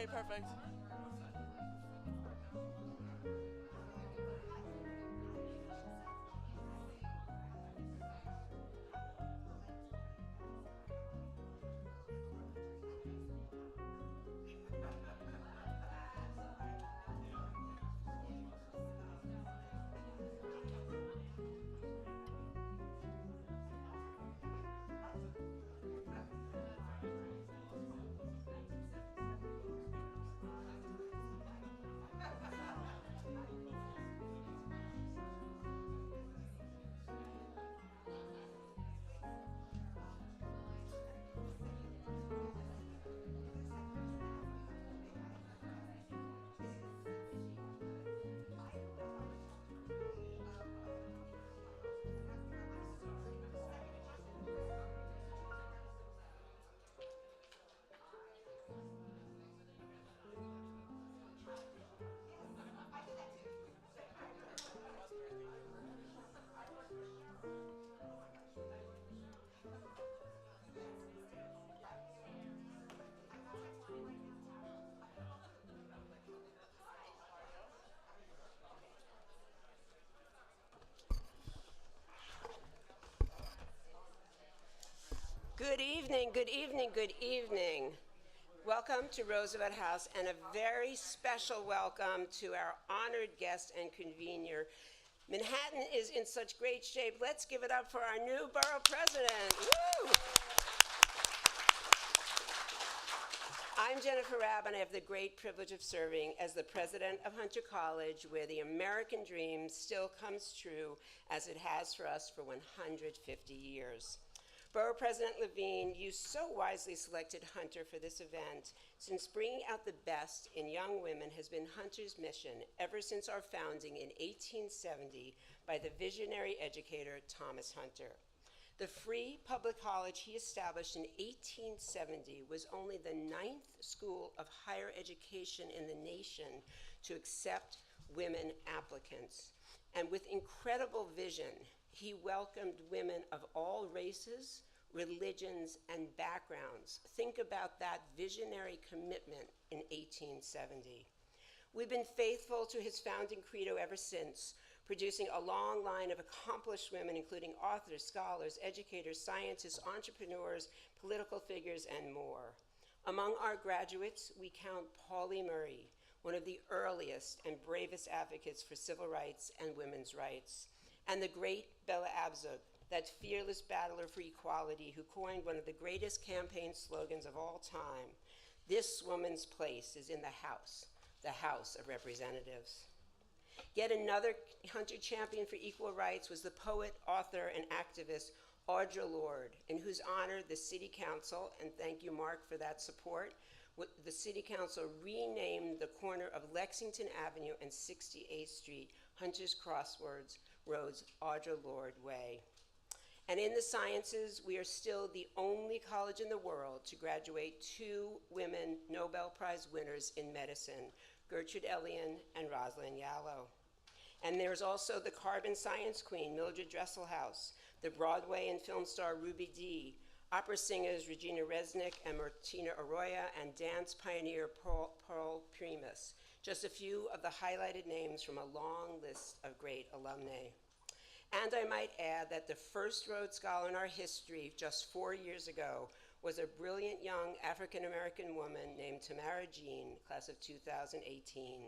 Okay, perfect. Good evening, good evening, good evening. Welcome to Roosevelt House and a very special welcome to our honored guest and convener. Manhattan is in such great shape. Let's give it up for our new borough president. Woo! I'm Jennifer Rabb, and I have the great privilege of serving as the president of Hunter College, where the American dream still comes true as it has for us for 150 years. Borough President Levine, you so wisely selected Hunter for this event, since bringing out the best in young women has been Hunter's mission ever since our founding in 1870 by the visionary educator Thomas Hunter. The free public college he established in 1870 was only the 9th school of higher education in the nation to accept women applicants. And with incredible vision, he welcomed women of all races, religions, and backgrounds. Think about that visionary commitment in 1870. We've been faithful to his founding credo ever since, producing a long line of accomplished women, including authors, scholars, educators, scientists, entrepreneurs, political figures, and more. Among our graduates, we count Pauli Murray, one of the earliest and bravest advocates for civil rights and women's rights, and the great Bella Abzug, that fearless battler for equality who coined one of the greatest campaign slogans of all time: "This woman's place is in the House of Representatives." Yet another Hunter champion for equal rights was the poet, author, and activist Audre Lorde, in whose honor the City Council, and thank you, Mark, for that support, the City Council renamed the corner of Lexington Avenue and 68th Street Hunter's Crossroads Audre Lorde Way. And in the sciences, we are still the only college in the world to graduate 2 women Nobel Prize winners in medicine, Gertrude Elion and Rosalind Yallow. And there's also the carbon science queen, Mildred Dresselhaus, the Broadway and film star Ruby Dee, opera singers Regina Resnick and Martina Arroyo, and dance pioneer Pearl Primus. Just a few of the highlighted names from a long list of great alumni. And I might add that the first Rhodes Scholar in our history just 4 years ago was a brilliant young African-American woman named Tamara Jean, class of 2018.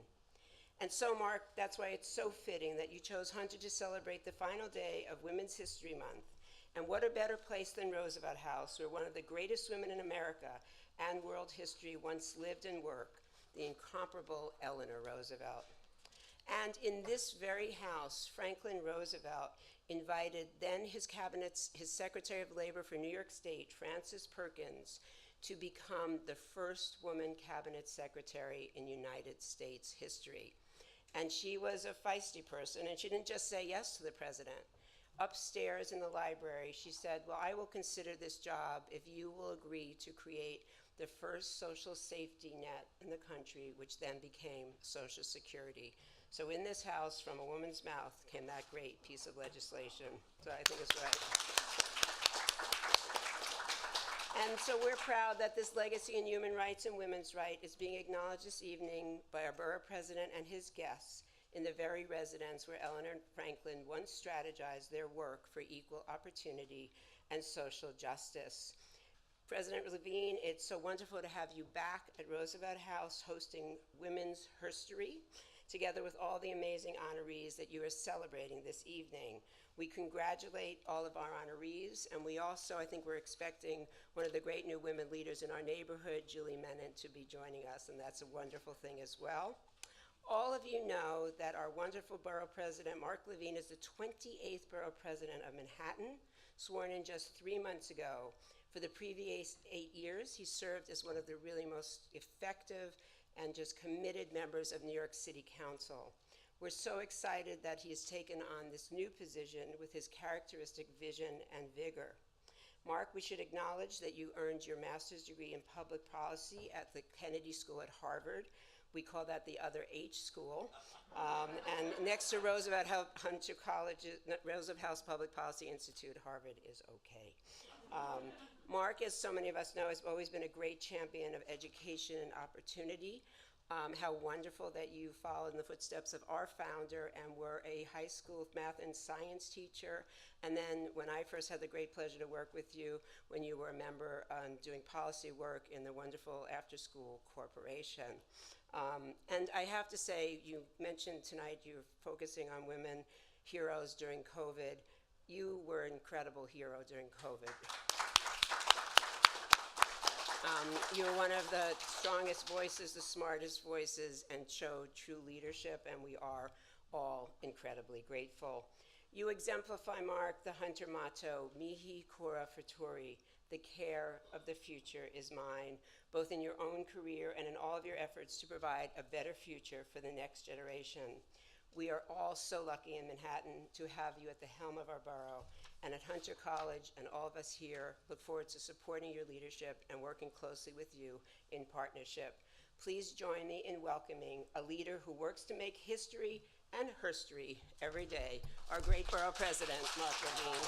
And so, Mark, that's why it's so fitting that you chose Hunter to celebrate the final day of Women's History Month. And what a better place than Roosevelt House, where one of the greatest women in America and world history once lived and worked, the incomparable Eleanor Roosevelt. And in this very house, Franklin Roosevelt invited then his Secretary of Labor for New York State, Frances Perkins, to become the first woman cabinet secretary in United States history. And she was a feisty person, and she didn't just say yes to the president. Upstairs in the library, she said, "Well, I will consider this job if you will agree to create the first social safety net in the country, which then became Social Security." So in this house, from a woman's mouth, came that great piece of legislation. So I think it's right. And so we're proud that this legacy in human rights and women's rights is being acknowledged this evening by our borough president and his guests in the very residence where Eleanor Franklin once strategized their work for equal opportunity and social justice. President Levine, it's so wonderful to have you back at Roosevelt House hosting Women's Herstory, together with all the amazing honorees that you are celebrating this evening. We congratulate all of our honorees, and we also, I think we're expecting one of the great new women leaders in our neighborhood, Julie Menon, to be joining us, and that's a wonderful thing as well. All of you know that our wonderful borough president, Mark Levine, is the 28th borough president of Manhattan, sworn in just 3 months ago. For the previous 8 years, he served as one of the really most effective and just committed members of New York City Council. We're so excited that he has taken on this new position with his characteristic vision and vigor. Mark, we should acknowledge that you earned your master's degree in public policy at the Kennedy School at Harvard. We call that the other H school. And next to Roosevelt Hunter College, Roosevelt House Public Policy Institute, Harvard is okay. Mark, as so many of us know, has always been a great champion of education and opportunity. How wonderful that you followed in the footsteps of our founder and were a high school math and science teacher. And then when I first had the great pleasure to work with you, when you were a member doing policy work in the wonderful after-school corporation. And I have to say, you mentioned tonight you're focusing on women heroes during COVID. You were an incredible hero during COVID. You were one of the strongest voices, the smartest voices, and showed true leadership, and we are all incredibly grateful. You exemplify, Mark, the Hunter motto, mihi cura futuri, the care of the future is mine, both in your own career and in all of your efforts to provide a better future for the next generation. We are all so lucky in Manhattan to have you at the helm of our borough, and at Hunter College, and all of us here look forward to supporting your leadership and working closely with you in partnership. Please join me in welcoming a leader who works to make history and herstory every day, our great borough president, Mark Levine.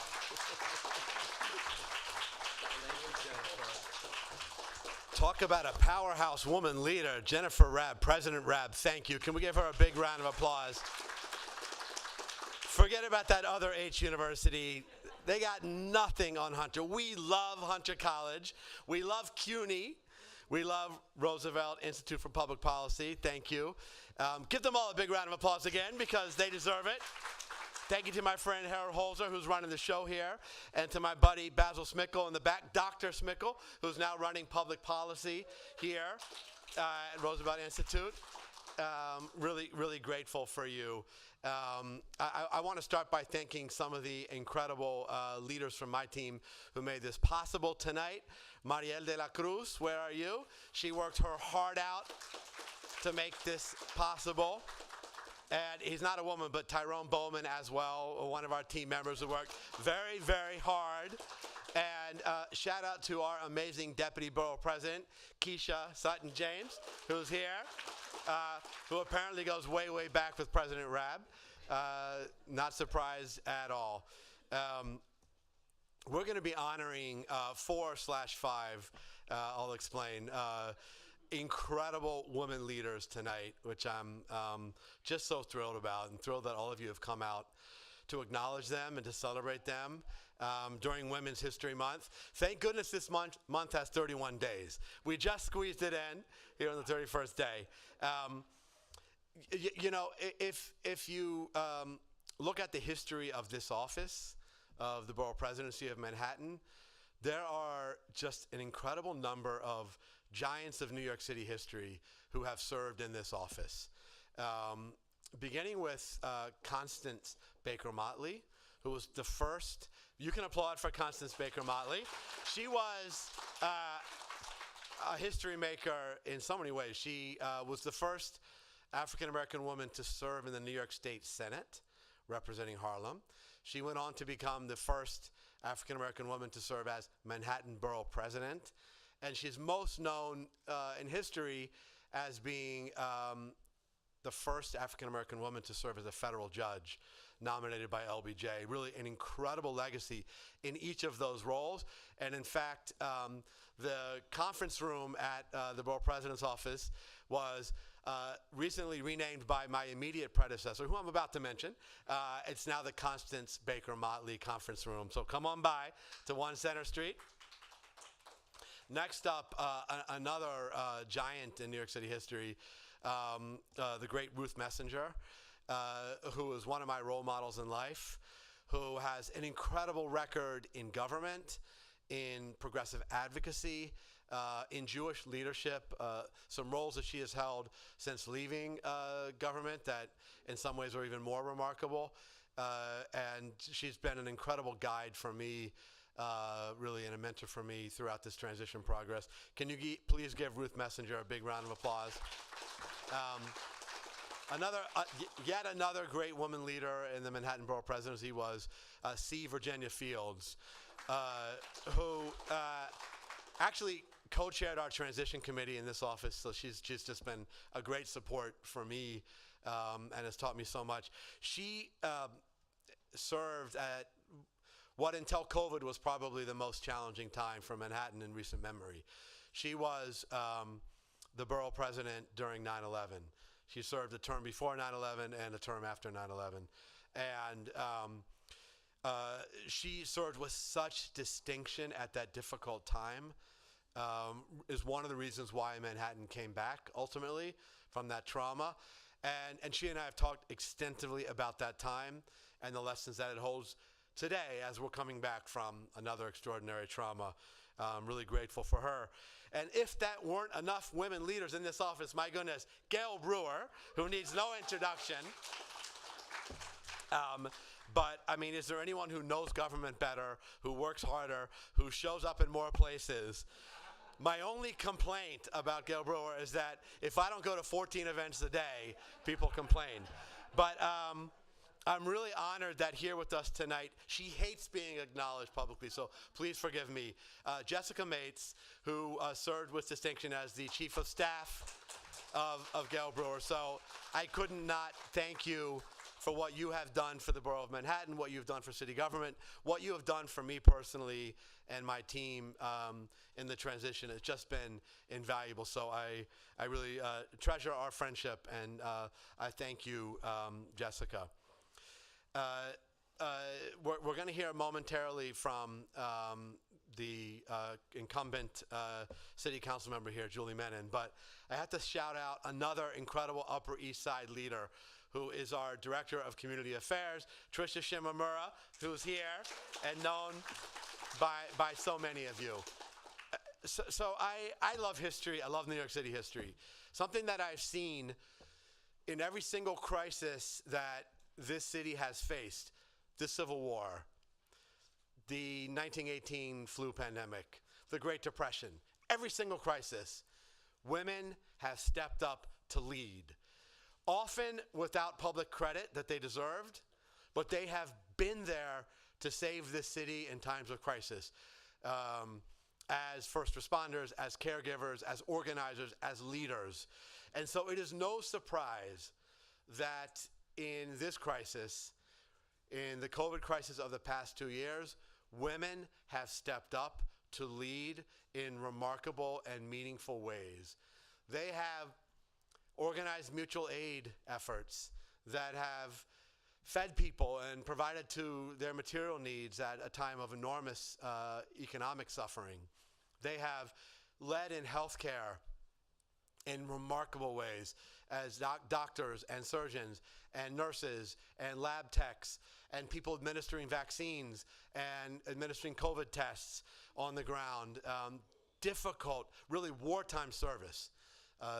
Talk about a powerhouse woman leader, Jennifer Rabb, President Rabb, thank you. Can we give her a big round of applause? Forget about that other H university. They got nothing on Hunter. We love Hunter College. We love CUNY. We love Roosevelt Institute for Public Policy. Thank you. Give them all a big round of applause again because they deserve it. Thank you to my friend Harold Holzer, who's running the show here, and to my buddy Basil Smickle in the back, Dr. Smickle, who's now running public policy here at Roosevelt Institute. Really, really grateful for you. I want to start by thanking some of the incredible leaders from my team who made this possible tonight. Mariel de la Cruz, where are you? She worked her heart out to make this possible. And he's not a woman, but Tyrone Bowman as well, one of our team members who worked very, very hard. And shout out to our amazing Deputy Borough President, Keisha Sutton-James, who's here, who apparently goes way, way back with President Rabb. Not surprised at all. We're going to be honoring 4/5, I'll explain, incredible women leaders tonight, which I'm just so thrilled about, and thrilled that all of you have come out to acknowledge them and to celebrate them during Women's History Month. Thank goodness this month has 31 days. We just squeezed it in here on the 31st day. You know, if you look at the history of this office, of the Borough Presidency of Manhattan, there are just an incredible number of giants of New York City history who have served in this office. Beginning with Constance Baker Motley, who was the first. You can applaud for Constance Baker Motley. She was a history maker in so many ways. She was the first African-American woman to serve in the New York State Senate, representing Harlem. She went on to become the first African-American woman to serve as Manhattan Borough President. And she's most known in history as being the first African-American woman to serve as a federal judge nominated by LBJ. Really an incredible legacy in each of those roles. And in fact, the conference room at the Borough President's office was recently renamed by my immediate predecessor, who I'm about to mention. It's now the Constance Baker Motley Conference Room. So come on by to 1 Center Street. Next up, another giant in New York City history, the great Ruth Messenger, who is one of my role models in life, who has an incredible record in government, in progressive advocacy, in Jewish leadership, some roles that she has held since leaving government that in some ways are even more remarkable. And she's been an incredible guide for me, really, and a mentor for me throughout this transition progress. Can you please give Ruth Messenger a big round of applause? Yet another great woman leader in the Manhattan Borough Presidency was C. Virginia Fields, who actually co-chaired our transition committee in this office, so she's just been a great support for me and has taught me so much. She served at what until COVID was probably the most challenging time for Manhattan in recent memory. She was the borough president during 9/11. She served a term before 9/11 and a term after 9/11. And she served with such distinction at that difficult time, is one of the reasons why Manhattan came back ultimately from that trauma. And she and I have talked extensively about that time and the lessons that it holds today as we're coming back from another extraordinary trauma. I'm really grateful for her. And if that weren't enough women leaders in this office, my goodness, Gail Brewer, who needs no introduction. But I mean, is there anyone who knows government better, who works harder, who shows up in more places? My only complaint about Gail Brewer is that if I don't go to 14 events a day, people complain. But I'm really honored that here with us tonight, she hates being acknowledged publicly, so please forgive me. Jessica Mates, who served with distinction as the Chief of Staff of Gail Brewer. So I couldn't not thank you for what you have done for the Borough of Manhattan, what you've done for city government, what you have done for me personally and my team in the transition. It's just been invaluable. So I really treasure our friendship, and I thank you, Jessica. We're going to hear momentarily from the incumbent city council member here, Julie Menon, but I have to shout out another incredible Upper East Side leader who is our Director of Community Affairs, Tricia Shimamura, who's here and known by so many of you. So I love history. I love New York City history. Something that I've seen in every single crisis that this city has faced: the Civil War, the 1918 flu pandemic, the Great Depression. Every single crisis, women have stepped up to lead, often without public credit that they deserved, but they have been there to save this city in times of crisis, as first responders, as caregivers, as organizers, as leaders. And so it is no surprise that in this crisis, in the COVID crisis of the past 2 years, women have stepped up to lead in remarkable and meaningful ways. They have organized mutual aid efforts that have fed people and provided to their material needs at a time of enormous economic suffering. They have led in healthcare in remarkable ways as doctors and surgeons and nurses and lab techs and people administering vaccines and administering COVID tests on the ground. Difficult, really wartime service,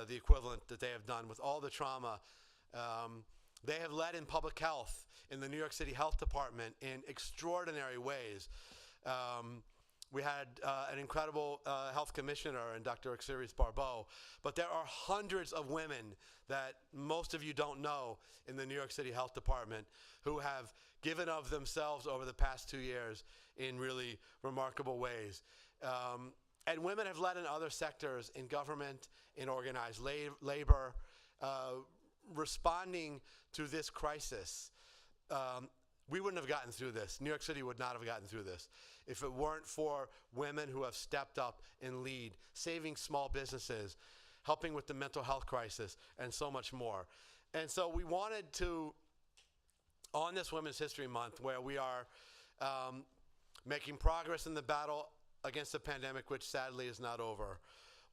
the equivalent that they have done with all the trauma. They have led in public health in the New York City Health Department in extraordinary ways. We had an incredible health commissioner in Dr. Xiris Barbeau, but there are hundreds of women that most of you don't know in the New York City Health Department who have given of themselves over the past 2 years in really remarkable ways. And women have led in other sectors, in government, in organized labor, responding to this crisis, we wouldn't have gotten through this. New York City would not have gotten through this if it weren't for women who have stepped up and lead, saving small businesses, helping with the mental health crisis, and so much more. And so we wanted to, on this Women's History Month, where we are making progress in the battle against the pandemic, which sadly is not over,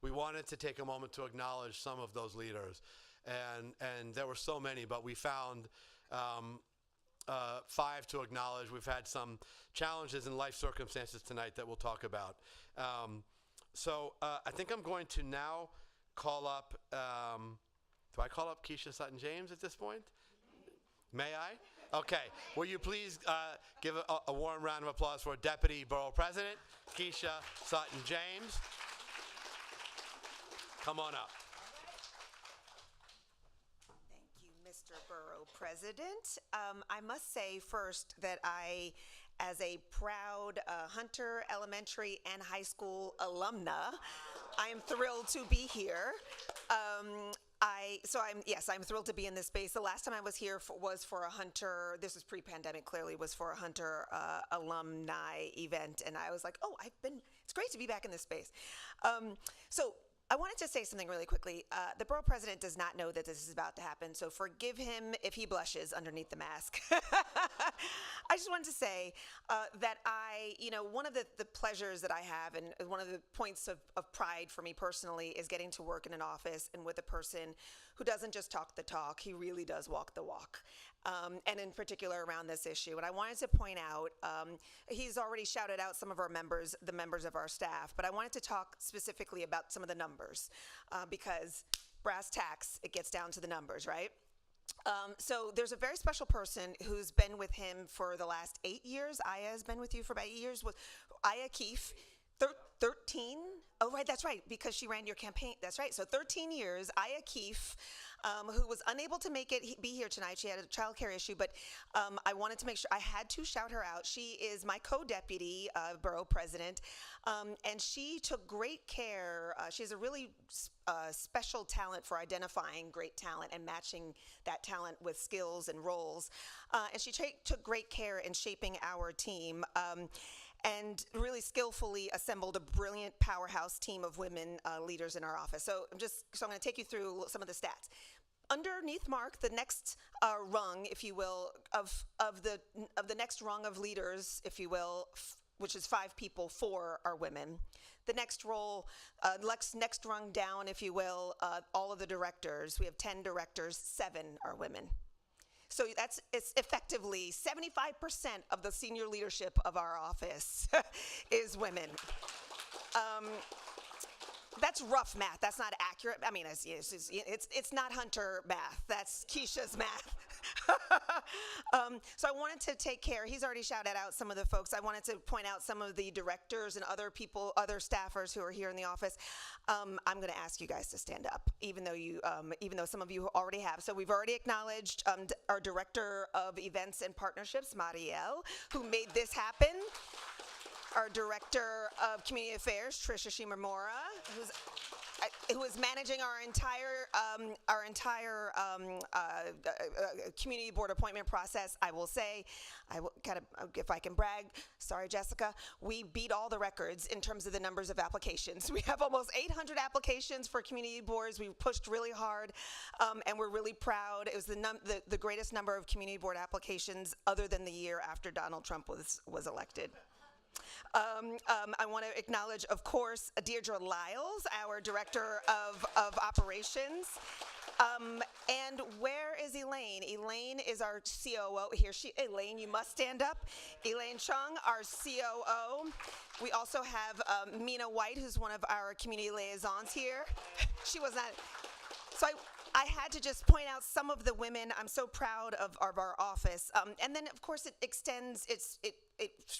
we wanted to take a moment to acknowledge some of those leaders. And there were so many, but we found 5 to acknowledge. We've had some challenges in life circumstances tonight that we'll talk about. So I think I'm going to now call up, do I call up Keisha Sutton-James at this point? May I? Okay. Will you please give a warm round of applause for Deputy Borough President, Keisha Sutton-James. Come on up. Mr. Borough President. I must say first that I, as a proud Hunter Elementary and High School alumna, I am thrilled to be here. I'm thrilled to be in this space. The last time I was here was for a Hunter, this was pre-pandemic clearly, was for a Hunter alumni event, and I was like, oh, it's great to be back in this space. So I wanted to say something really quickly. The Borough President does not know that this is about to happen, so forgive him if he blushes underneath the mask. I just wanted to say that one of the pleasures that I have, and one of the points of pride for me personally, is getting to work in an office and with a person who doesn't just talk the talk, he really does walk the walk. And in particular around this issue. And I wanted to point out, he's already shouted out some of our members, the members of our staff, but I wanted to talk specifically about some of the numbers because brass tacks, it gets down to the numbers, right? So there's a very special person who's been with him for the last 8 years. Aya has been with you for about 8 years. With Aya Keefe, 13? Oh, right, that's right, because she ran your campaign. That's right, so 13 years. Aya Keefe, who was unable to be here tonight. She had a childcare issue, but I wanted to make sure, I had to shout her out. She is my co-deputy borough president, and she took great care. She has a really special talent for identifying great talent and matching that talent with skills and roles. And she took great care in shaping our team. And really skillfully assembled a brilliant powerhouse team of women leaders in our office. So I'm going to take you through some of the stats. Underneath Mark, the next rung, if you will, of the next rung of leaders, if you will, which is 5 people, 4 are women. The next next rung down, if you will, all of the directors. We have 10 directors, 7 are women. So it's effectively 75% of the senior leadership of our office is women. That's rough math. That's not accurate. I mean, it's not Hunter math. That's Keisha's math. So I wanted to take care. He's already shouted out some of the folks. I wanted to point out some of the directors and other people, other staffers who are here in the office. I'm going to ask you guys to stand up, even though some of you already have. So we've already acknowledged our director of events and partnerships, Marielle, who made this happen. Our director of community affairs, Tricia Shimamura, who is managing our entire community board appointment process. I will say, if I can brag, sorry, Jessica, we beat all the records in terms of the numbers of applications. We have almost 800 applications for community boards. We pushed really hard, and we're really proud. It was the greatest number of community board applications other than the year after Donald Trump was elected. I want to acknowledge, of course, Deirdre Lyles, our Director of Operations. And where is Elaine? Elaine is our COO. Elaine, you must stand up. Elaine Chung, our COO. We also have Mina White, who's one of our community liaisons here. She was not. So I had to just point out some of the women. I'm so proud of our office. And then, of course, it extends, it's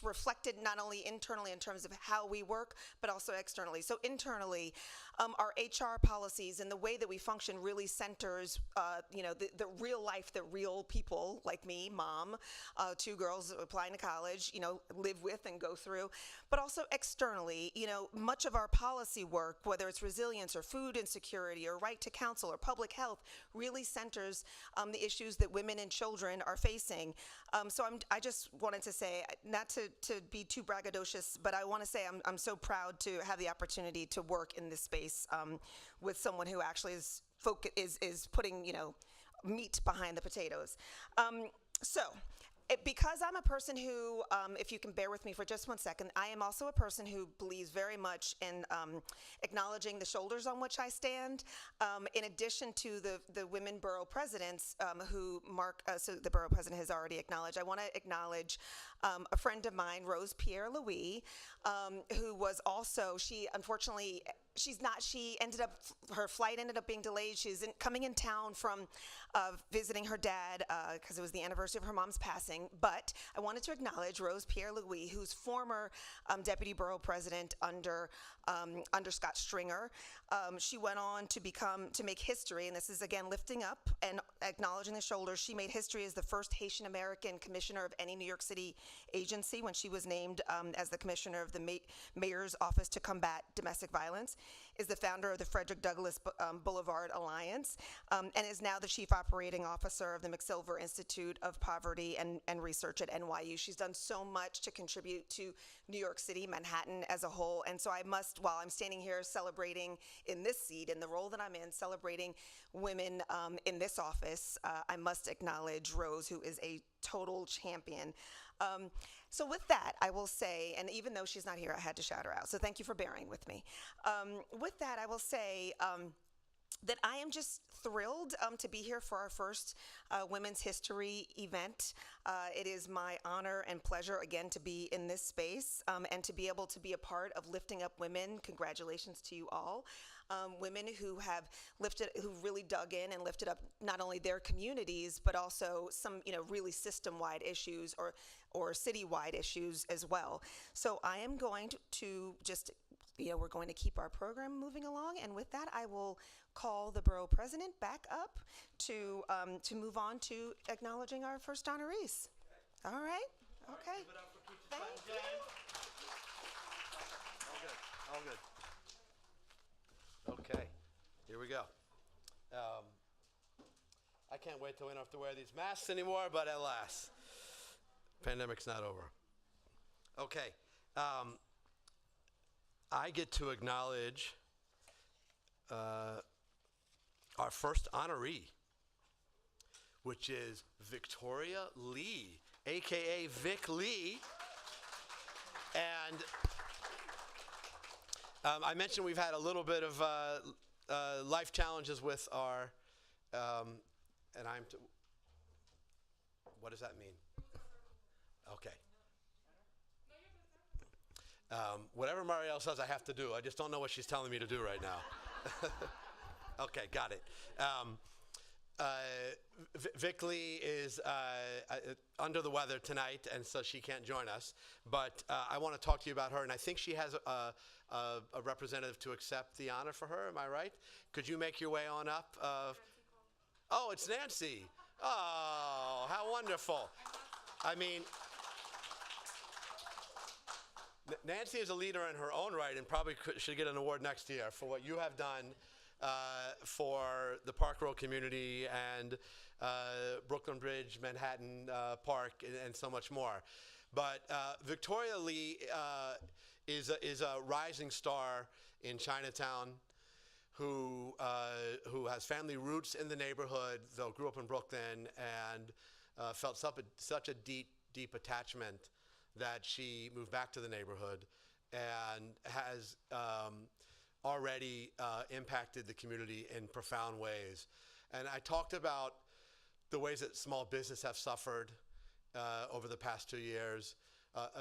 reflected not only internally in terms of how we work, but also externally. So internally, our HR policies and the way that we function really centers, the real life that real people like me, mom, 2 girls applying to college, live with and go through. But also externally, much of our policy work, whether it's resilience or food insecurity or right to counsel or public health, health really centers the issues that women and children are facing. So I just wanted to say, not to be too braggadocious, but I want to say I'm so proud to have the opportunity to work in this space with someone who actually is putting, meat behind the potatoes. Because I'm a person who, if you can bear with me for just 1 second, I am also a person who believes very much in acknowledging the shoulders on which I stand. In addition to the women borough presidents who so the borough president has already acknowledged, I want to acknowledge a friend of mine, Rose Pierre Louis, who was also, her flight ended up being delayed. She's coming in town from visiting her dad because it was the anniversary of her mom's passing. But I wanted to acknowledge Rose Pierre Louis, who's former deputy borough president under Scott Stringer. She went on to make history, and this is again lifting up and acknowledging the shoulders. She made history as the first Haitian American commissioner of any New York City agency when she was named as the commissioner of the mayor's office to combat domestic violence. Is the founder of the Frederick Douglass Boulevard Alliance, and is now the chief operating officer of the McSilver Institute of Poverty and Research at NYU. She's done so much to contribute to New York City, Manhattan as a whole, and so I must, while I'm standing here celebrating in this seat, in the role that I'm in, celebrating women in this office, I must acknowledge Rose, who is a total champion. So with that, I will say, and even though she's not here, I had to shout her out, so thank you for bearing with me. With that, I will say that I am just thrilled to be here for our first Women's History event. It is my honor and pleasure again to be in this space and to be able to be a part of lifting up women. Congratulations to you all. Women who who really dug in and lifted up not only their communities, but also some, really system-wide issues or city-wide issues as well. So I am going to just, we're going to keep our program moving along, and with that, I will call the borough president back up to move on to acknowledging our first honorees. All right? Okay. Give it up for Peaches Thank Button you. Gang. All good. Okay, here we go. I can't wait till we don't have to wear these masks anymore, but at last, pandemic's not over. Okay, I get to acknowledge our first honoree, which is Victoria Lee, AKA Vic Lee. And I mentioned we've had a little bit of life challenges with our, and what does that mean? Okay. Whatever Marielle says I have to do, I just don't know what she's telling me to do right now. Okay, got it. Vic Lee is under the weather tonight, and so she can't join us. But I want to talk to you about her, and I think she has a representative to accept the honor for her. Am I right? Could you make your way on up? Oh, it's Nancy. Oh, how wonderful. I mean, Nancy is a leader in her own right and probably should get an award next year for what you have done for the Park Row community and Brooklyn Bridge, Manhattan Park, and so much more. But Victoria Lee is a rising star in Chinatown who has family roots in the neighborhood, though grew up in Brooklyn, and felt such a deep attachment that she moved back to the neighborhood and has already impacted the community in profound ways. And I talked about the ways that small business have suffered over the past 2 years.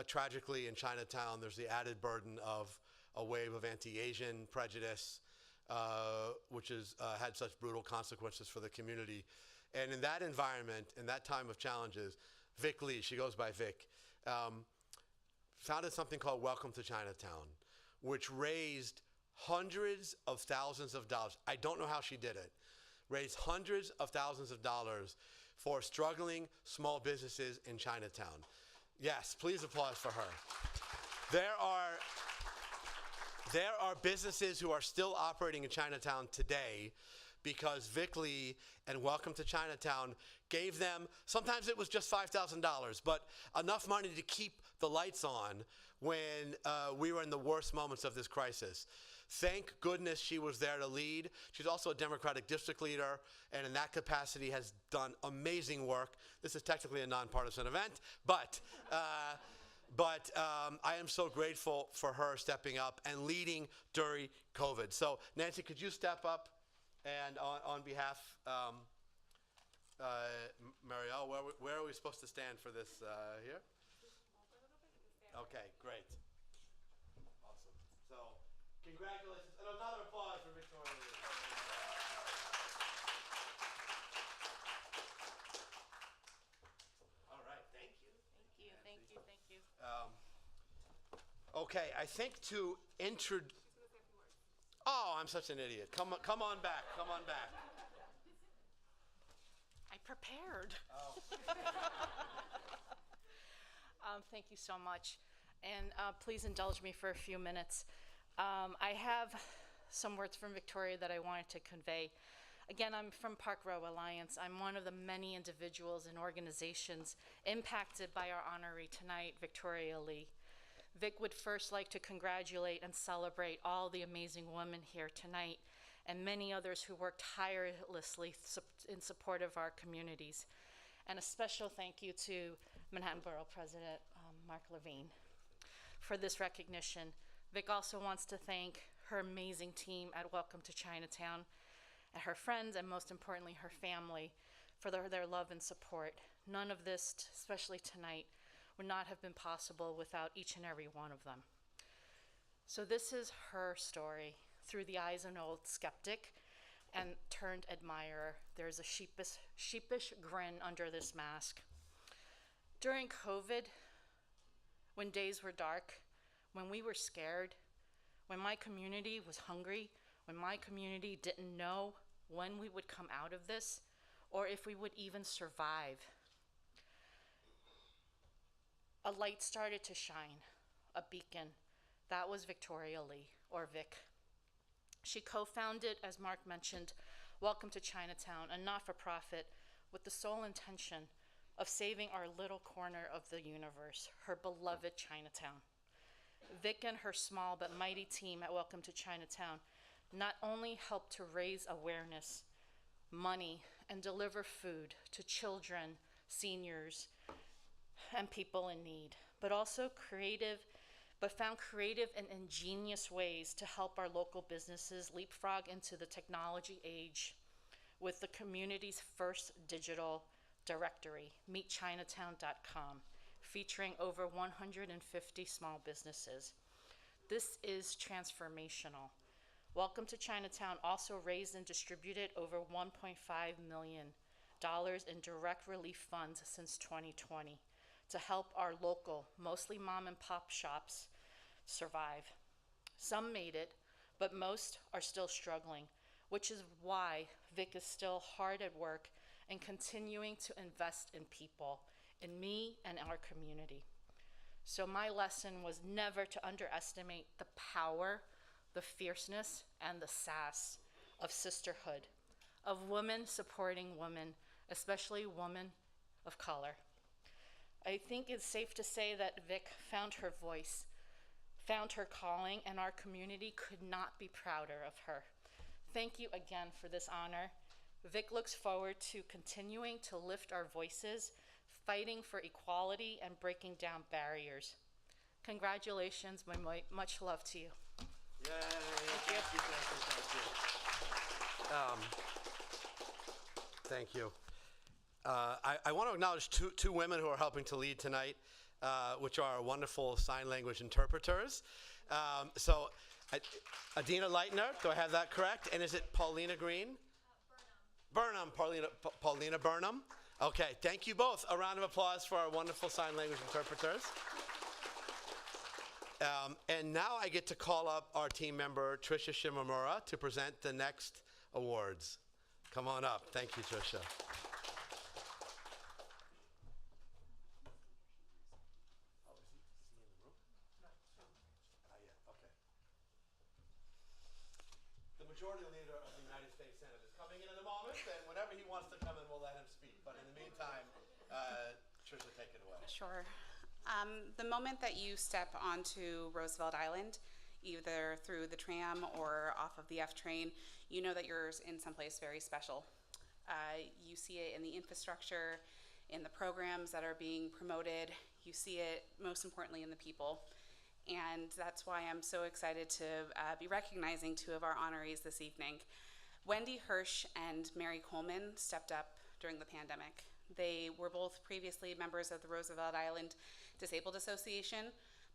Tragically, in Chinatown, there's the added burden of a wave of anti-Asian prejudice, which has had such brutal consequences for the community. And in that environment, in that time of challenges, Vic Lee, she goes by Vic, founded something called Welcome to Chinatown, which raised hundreds of thousands of dollars. I don't know how she did it. Raised hundreds of thousands of dollars for struggling small businesses in Chinatown. Yes, please applause for her. There are businesses who are still operating in Chinatown today because Vic Lee and Welcome to Chinatown gave them, sometimes it was just $5,000, but enough money to keep the lights on when we were in the worst moments of this crisis. Thank goodness she was there to lead. She's also a Democratic district leader, and in that capacity has done amazing work. This is technically a nonpartisan event, but I am so grateful for her stepping up and leading during COVID. So Nancy, could you step up and on behalf, Marielle, where are we supposed to stand for this here? Okay, great. Awesome. So, congratulations, and another applause for Victoria Lee. All right, thank you. Thank you, thank you. Okay, I think to introduce. Oh, I'm such an idiot. Come on back. Come on back. I prepared. Oh. Thank you so much. And please indulge me for a few minutes. I have some words from Victoria that I wanted to convey. Again, I'm from Park Row Alliance. I'm one of the many individuals and organizations impacted by our honoree tonight, Victoria Lee. Vic would first like to congratulate and celebrate all the amazing women here tonight and many others who worked tirelessly in support of our communities. And a special thank you to Manhattan Borough President Mark Levine for this recognition. Vic also wants to thank her amazing team at Welcome to Chinatown, and her friends, and most importantly, her family, for their love and support. None of this, especially tonight, would not have been possible without each and every one of them. So this is her story through the eyes of an old skeptic and turned admirer. There's a sheepish grin under this mask. During COVID, when days were dark, when we were scared, when my community was hungry, when my community didn't know when we would come out of this, or if we would even survive, a light started to shine, a beacon. That was Victoria Lee, or Vic. She co-founded, as Mark mentioned, Welcome to Chinatown, a not-for-profit with the sole intention of saving our little corner of the universe, her beloved Chinatown. Vic and her small but mighty team at Welcome to Chinatown not only helped to raise awareness, money, and deliver food to children, seniors, and people in need, but also found creative and ingenious ways to help our local businesses leapfrog into the technology age with the community's first digital directory, meetchinatown.com, featuring over 150 small businesses. This is transformational. Welcome to Chinatown also raised and distributed over $1.5 million in direct relief funds since 2020 to help our local, mostly mom and pop shops survive. Some made it, but most are still struggling, which is why Vic is still hard at work and continuing to invest in people, in me and our community. So my lesson was never to underestimate the power, the fierceness, and the sass of sisterhood, of women supporting women, especially women of color. I think it's safe to say that Vic found her voice, found her calling, and our community could not be prouder of her. Thank you again for this honor. Vic looks forward to continuing to lift our voices, fighting for equality and breaking down barriers. Congratulations, much love to you. Yay. Thank you. Thank you. I want to acknowledge two women who are helping to lead tonight, which are wonderful sign language interpreters. So, Adina Leitner, do I have that correct? And is it Paulina Green? Burnham, Paulina Burnham. Okay, thank you both. A round of applause for our wonderful sign language interpreters. And now I get to call up our team member, Tricia Shimamura, to present the next awards. Come on up. Thank you, Tricia. The Majority Leader of the United States Senate is coming come and we'll let him speak. But in the meantime, Tricia, take it away. Sure. The moment that you step onto Roosevelt Island, either through the tram or off of the F train, you know that you're in someplace very special. You see it in the infrastructure, in the programs that are being promoted. You see it most importantly in the people. And that's why I'm so excited to be recognizing two of our honorees this evening. Wendy Hirsch and Mary Coleman stepped up during the pandemic. They were both previously members of the Roosevelt Island Disabled Association,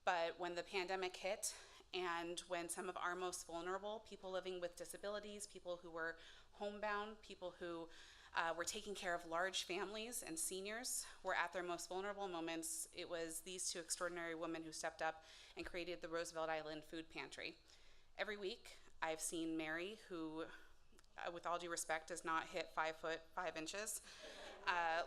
but when the pandemic hit and when some of our most vulnerable people living with disabilities, people who were homebound, people who were taking care of large families and seniors were at their most vulnerable moments, it was these two extraordinary women who stepped up and created the Roosevelt Island Food Pantry. Every week, I've seen Mary, who, with all due respect, does not hit 5 foot 5 inches,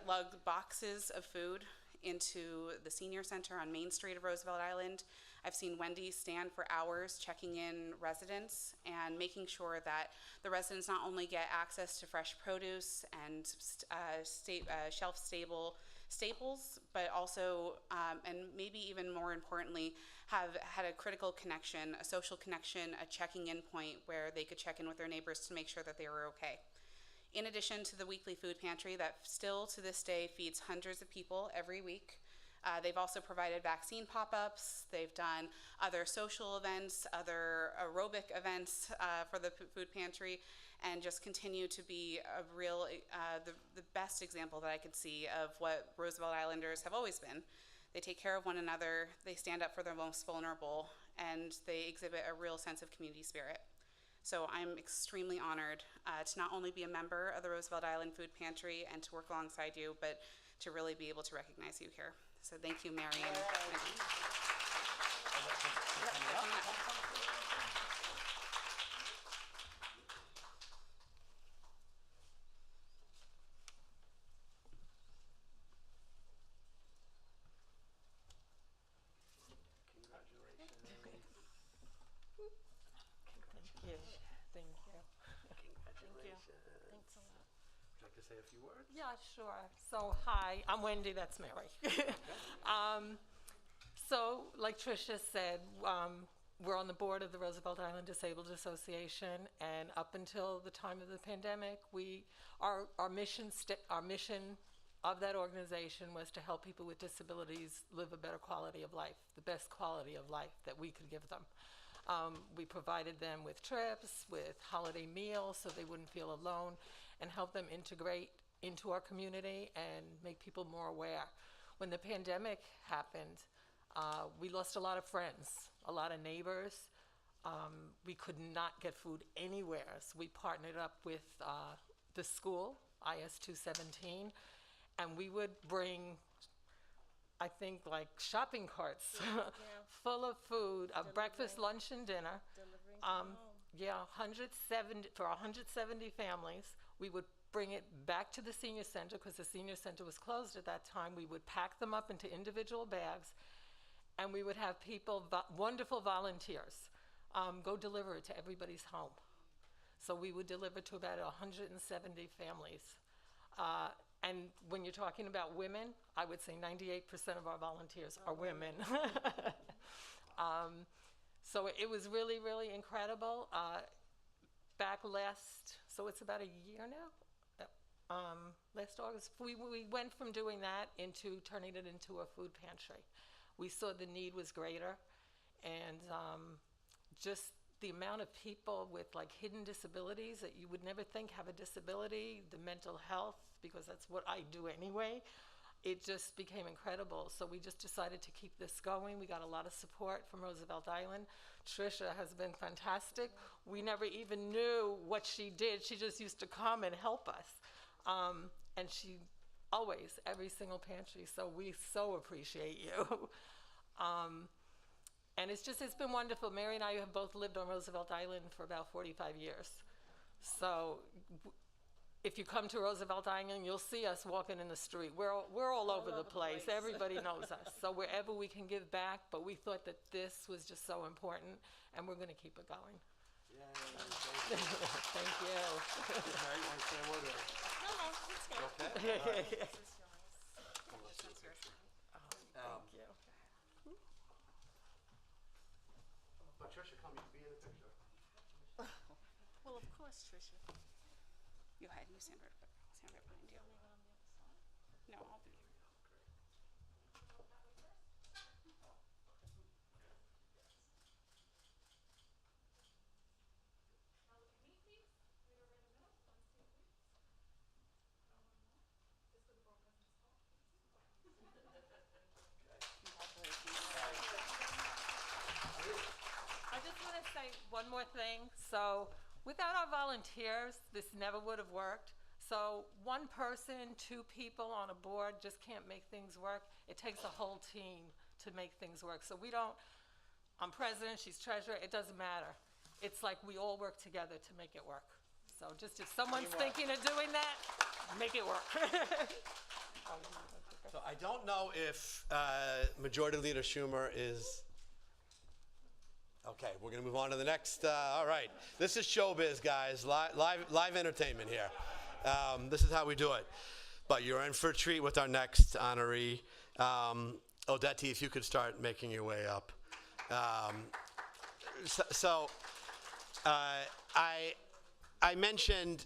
lug boxes of food into the senior center on Main Street of Roosevelt Island. I've seen Wendy stand for hours checking in residents and making sure that the residents not only get access to fresh produce and shelf-stable staples, but also, and maybe even more importantly, have had a critical connection, a social connection, a checking-in point where they could check in with their neighbors to make sure that they were okay. In addition to the weekly food pantry that still to this day feeds hundreds of people every week, they've also provided vaccine pop-ups, they've done other social events, other aerobic events for the food pantry, and just continue to be a real, the best example that I could see of what Roosevelt Islanders have always been. They take care of one another, they stand up for their most vulnerable, and they exhibit a real sense of community spirit. So I'm extremely honored to not only be a member of the Roosevelt Island Food Pantry and to work alongside you, but to really be able to recognize you here. So thank you, Mary. And Say a few words? Yeah, sure. So, hi, I'm Wendy, that's Mary. So, like Tricia said, we're on the board of the Roosevelt Island Disabled Association, and up until the time of the pandemic, our mission of that organization was to help people with disabilities live a better quality of life, the best quality of life that we could give them. We provided them with trips, with holiday meals so they wouldn't feel alone, and help them integrate into our community and make people more aware. When the pandemic happened, we lost a lot of friends, a lot of neighbors. We could not get food anywhere, so we partnered up with the school, IS 217, and we would bring, I think, like shopping carts full of food, breakfast, lunch, and dinner. Yeah, 170 for 170 families. We would bring it back to the senior center because the senior center was closed at that time. We would pack them up into individual bags, and we would have people, wonderful volunteers, go deliver it to everybody's home. So we would deliver to about 170 families. And when you're talking about women, I would say 98% of our volunteers are women. So it was really, really incredible. Back so it's about a year now, last August, we went from doing that into turning it into a food pantry. We saw the need was greater, and just the amount of people with like hidden disabilities that you would never think have a disability, the mental health, because that's what I do anyway, it just became incredible. So we just decided to keep this going. We got a lot of support from Roosevelt Island. Tricia has been fantastic. We never even knew what she did. She just used to come and help us. And she always, every single pantry, so we so appreciate you. And it's been wonderful. Mary and I have both lived on Roosevelt Island for about 45 years. So if you come to Roosevelt Island, you'll see us walking in the street. We're all over the place. Everybody knows us. So wherever we can give back, but we thought that this was just so important, and we're going to keep it going. Yay. Thank you. Okay, you want to say a word? Okay. Thank you. Patricia, come, you be in the picture. Well, of course, Tricia. Go ahead, you stand right behind you. No, I'll be. I just want to say one more thing. So without our volunteers, this never would have worked. So one person, two people on a board just can't make things work. It takes a whole team to make things work. So we don't, I'm president, she's treasurer, it doesn't matter. It's like we all work together to make it work. So just if someone's thinking of doing that, make it work. So I don't know if Majority Leader Schumer is. Okay, we're going to move on to the next. All right, this is showbiz, guys. Live entertainment here. This is how we do it. But you're in for a treat with our next honoree. Odette, if you could start making your way up. I mentioned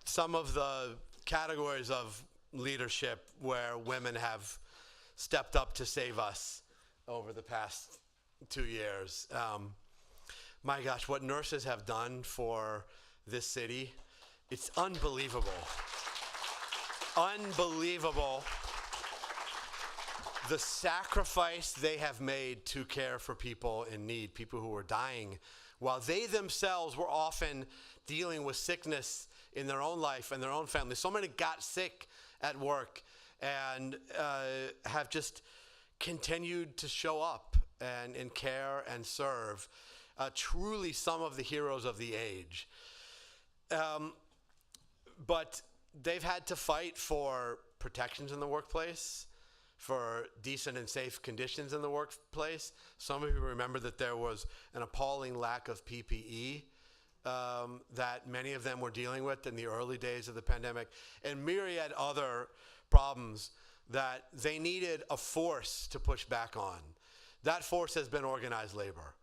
some of the categories of leadership where women have stepped up to save us over the past 2 years. My gosh, what nurses have done for this city, it's unbelievable. Unbelievable. The sacrifice they have made to care for people in need, people who are dying, while they themselves were often dealing with sickness in their own life and their own family. So many got sick at work and have just continued to show up and care and serve. Truly some of the heroes of the age. But they've had to fight for protections in the workplace, for decent and safe conditions in the workplace. Some of you remember that there was an appalling lack of PPE that many of them were dealing with in the early days of the pandemic, and myriad other problems that they needed a force to push back on. That force has been organized labor.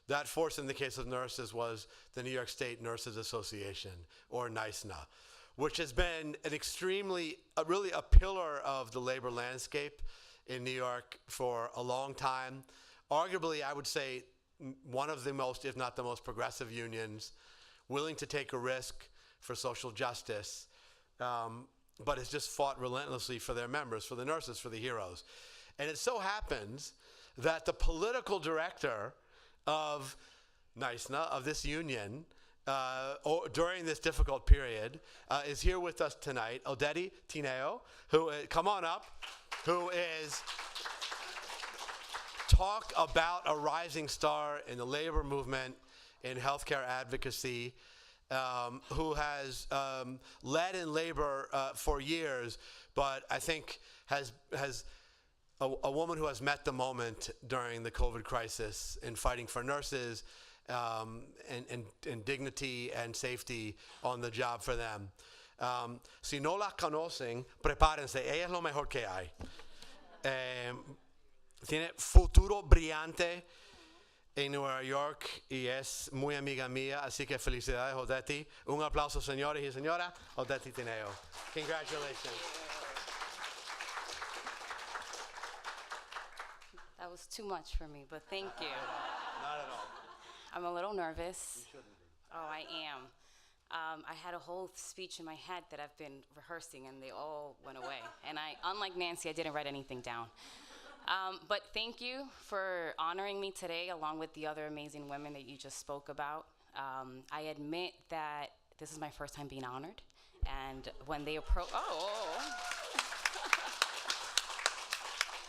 That force in the case of nurses was the New York State Nurses Association, or NYSNA, which has been an extremely, really a pillar of the labor landscape in New York for a long time. Arguably, I would say one of the most, if not the most progressive unions, willing to take a risk for social justice, but has just fought relentlessly for their members, for the nurses, for the heroes. And it so happens that the political director of NYSNA, of this union, during this difficult period, is here with us tonight, Odette Tineo, who, come on up, who is, talk about a rising star in the labor movement, in healthcare advocacy, who has led in labor for years, but I think has a woman who has met the moment during the COVID crisis in fighting for nurses, and dignity and safety on the job for them. Si no la conocen, prepárense, ella es lo mejor que hay. Tiene futuro brillante en Nueva York y es muy amiga mía, así que felicidades, Odette. Un aplauso, señores y señoras. Odette Tineo. Congratulations. That was too much for me, but thank you. Not at all. I'm a little nervous. You shouldn't be. Oh, I am. I had a whole speech in my head that I've been rehearsing, and they all went away. And unlike Nancy, I didn't write anything down. But thank you for honoring me today, along with the other amazing women that you just spoke about. I admit that this is my first time being honored. And when they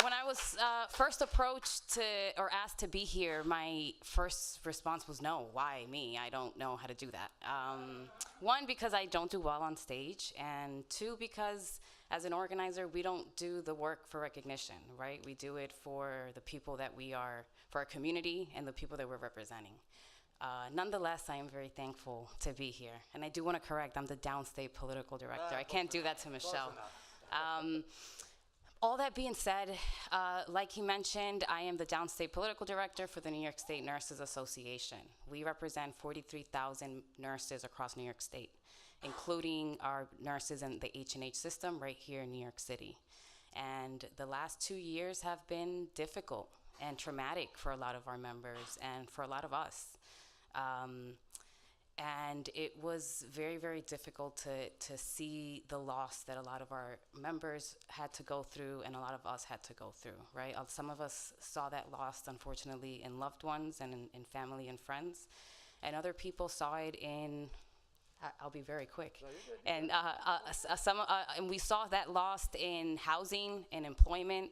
When I was first approached or asked to be here, my first response was no. Why me? I don't know how to do that. One, because I don't do well on stage, and two, because as an organizer, we don't do the work for recognition, right? We do it for the people that we are, for our community and the people that we're representing. Nonetheless, I am very thankful to be here. And I do want to correct, I'm the downstate political director. I can't do that to Michelle. All that being said, like he mentioned, I am the downstate political director for the New York State Nurses Association. We represent 43,000 nurses across New York State, including our nurses in the H&H system right here in New York City. And the last 2 years have been difficult and traumatic for a lot of our members and for a lot of us. And it was very, very difficult to see the loss that a lot of our members had to go through and a lot of us had to go through, right? Some of us saw that loss, unfortunately, in loved ones and in family and friends. And other people saw it in, I'll be very quick. And and we saw that lost in housing, in employment,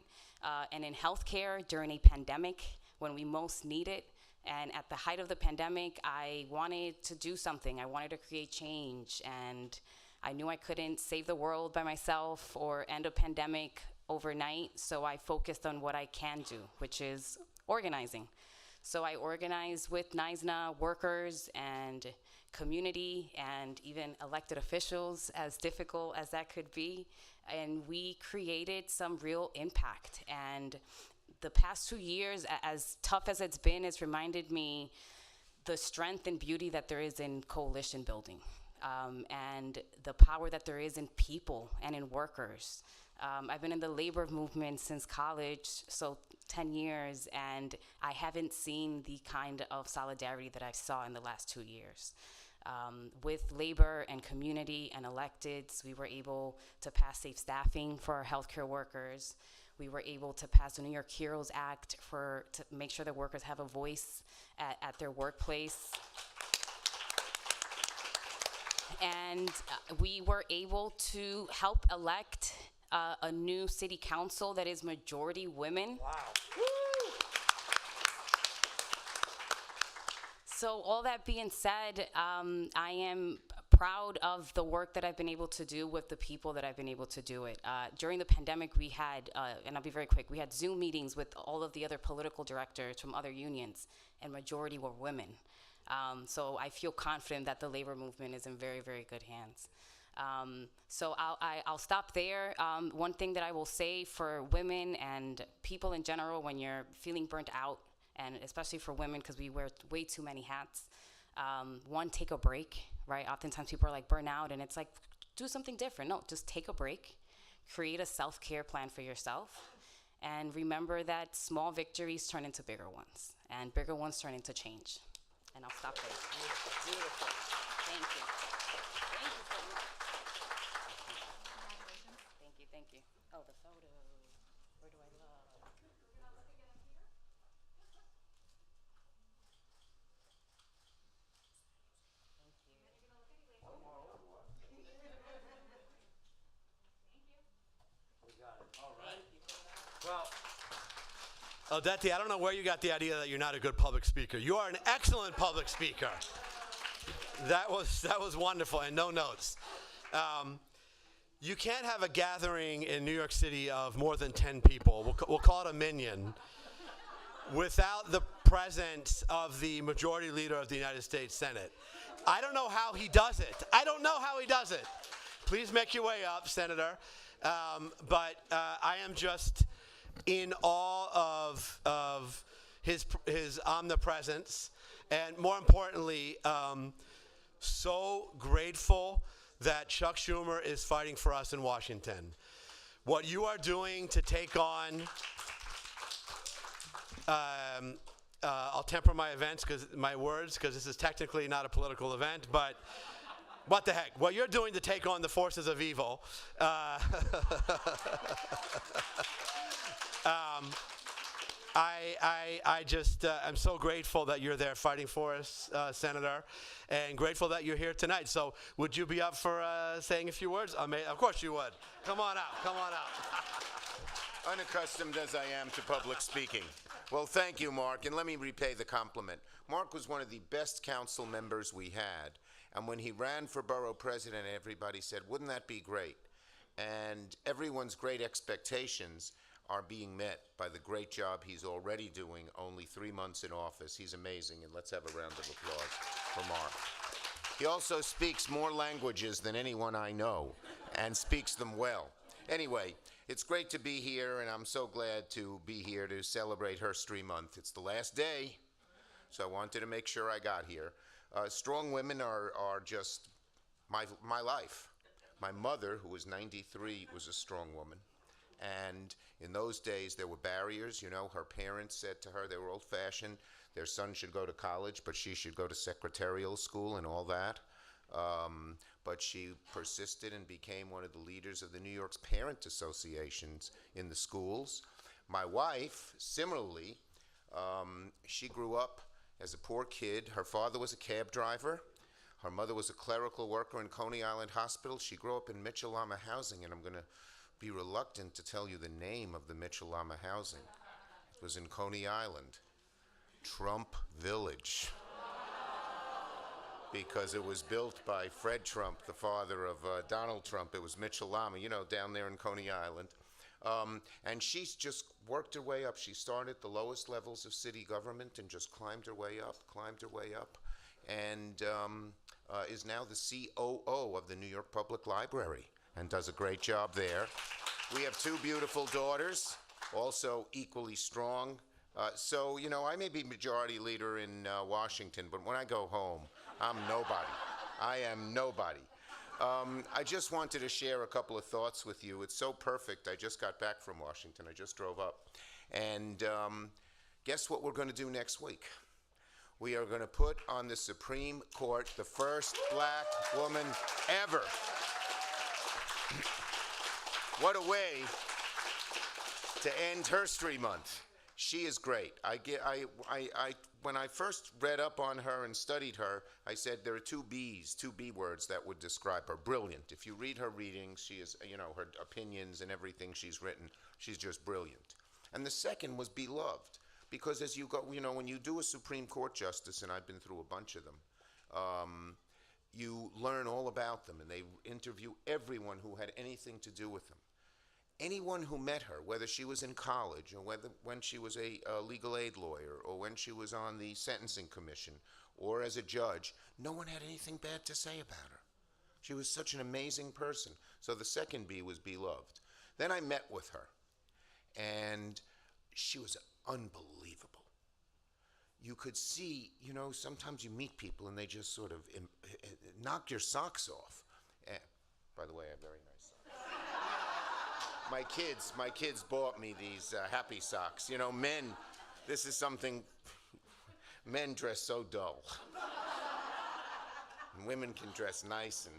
and in healthcare during a pandemic when we most need it. And at the height of the pandemic, I wanted to do something. I wanted to create change. And I knew I couldn't save the world by myself or end a pandemic overnight. So I focused on what I can do, which is organizing. So I organized with NYSNA workers and community and even elected officials, as difficult as that could be. And we created some real impact. And the past 2 years, as tough as it's been, has reminded me the strength and beauty that there is in coalition building, and the power that there is in people and in workers. I've been in the labor movement since college, so 10 years, and I haven't seen the kind of solidarity that I saw in the last 2 years. With labor and community and electeds, we were able to pass safe staffing for our healthcare workers. We were able to pass the New York Heroes Act to make sure that workers have a voice at their workplace. And we were able to help elect a new city council that is majority women. Wow. So all that being said, I am proud of the work that I've been able to do with the people that I've been able to do it. During the pandemic, we had, and I'll be very quick, we had Zoom meetings with all of the other political directors from other unions, and majority were women. So I feel confident that the labor movement is in very, very good hands. So I'll stop there. One thing that I will say for women and people in general, when you're feeling burnt out, and especially for women because we wear way too many hats, one, take a break, right? Oftentimes people are like burnout and it's like, do something different. No, just take a break, create a self-care plan for yourself, and remember that small victories turn into bigger ones, and bigger ones turn into change. And I'll stop there. Beautiful. Thank you. Thank you so much. Thank you, thank you. Oh, the photo. Where do I look? Well, Odette, I don't know where you got the idea that you're not a good public speaker. You are an excellent public speaker. That was wonderful, and no notes. You can't have a gathering in New York City of more than 10 people, we'll call it a minion, without the presence of the majority leader of the United States Senate. I don't know how he does it. I don't know how he does it. Please make your way up, Senator. But I am just in awe of his omnipresence, and more importantly, so grateful that Chuck Schumer is fighting for us in Washington. What you are doing to take on, I'll temper my words because this is technically not a political event, but what the heck? What you're doing to take on the forces of evil. I'm so grateful that you're there fighting for us, Senator, and grateful that you're here tonight. So would you be up for saying a few words? Of course you would. Come on out. Come on out. Unaccustomed as I am to public speaking. Well, thank you, Mark, and let me repay the compliment. Mark was one of the best council members we had, and when he ran for borough president, everybody said, wouldn't that be great? And everyone's great expectations are being met by the great job he's already doing, only 3 months in office. He's amazing, and let's have a round of applause for Mark. He also speaks more languages than anyone I know, and speaks them well. Anyway, it's great to be here, and I'm so glad to be here to celebrate Herstory Month. It's the last day, so I wanted to make sure I got here. Strong women are just my life. My mother, who was 93, was a strong woman. And in those days, there were barriers. You know, her parents said to her, they were old-fashioned, their son should go to college, but she should go to secretarial school and all that. But she persisted and became one of the leaders of the New York's parent associations in the schools. My wife, similarly, she grew up as a poor kid. Her father was a cab driver. Her mother was a clerical worker in Coney Island Hospital. She grew up in Mitchell-Lama housing, and I'm going to be reluctant to tell you the name of the Mitchell-Lama housing. It was in Coney Island, Trump Village, because it was built by Fred Trump, the father of Donald Trump. It was Mitchell-Lama, you know, down there in Coney Island. And she's just worked her way up. She started at the lowest levels of city government and just climbed her way up, and is now the COO of the New York Public Library and does a great job there. We have 2 beautiful daughters, also equally strong. So, you know, I may be majority leader in Washington, but when I go home, I'm nobody. I am nobody. I just wanted to share a couple of thoughts with you. It's so perfect. I just got back from Washington. I just drove up. And guess what we're going to do next week? We are going to put on the Supreme Court the first black woman ever. What a way to end Herstory Month. She is great. When I first read up on her and studied her, I said there are 2 B words that would describe her. Brilliant. If you read her readings, she is, you know, her opinions and everything she's written, she's just brilliant. And the second was beloved, because as you go, you know, when you do a Supreme Court justice, and I've been through a bunch of them, you learn all about them, and they interview everyone who had anything to do with them. Anyone who met her, whether she was in college or when she was a legal aid lawyer or when she was on the Sentencing Commission or as a judge, no one had anything bad to say about her. She was such an amazing person. So the second B was beloved. Then I met with her, and she was unbelievable. You could see, you know, sometimes you meet people and they just sort of knock your socks off. By the way, I have very nice socks. My kids bought me these happy socks. You know, men, this is something, men dress so dull. And women can dress nice, and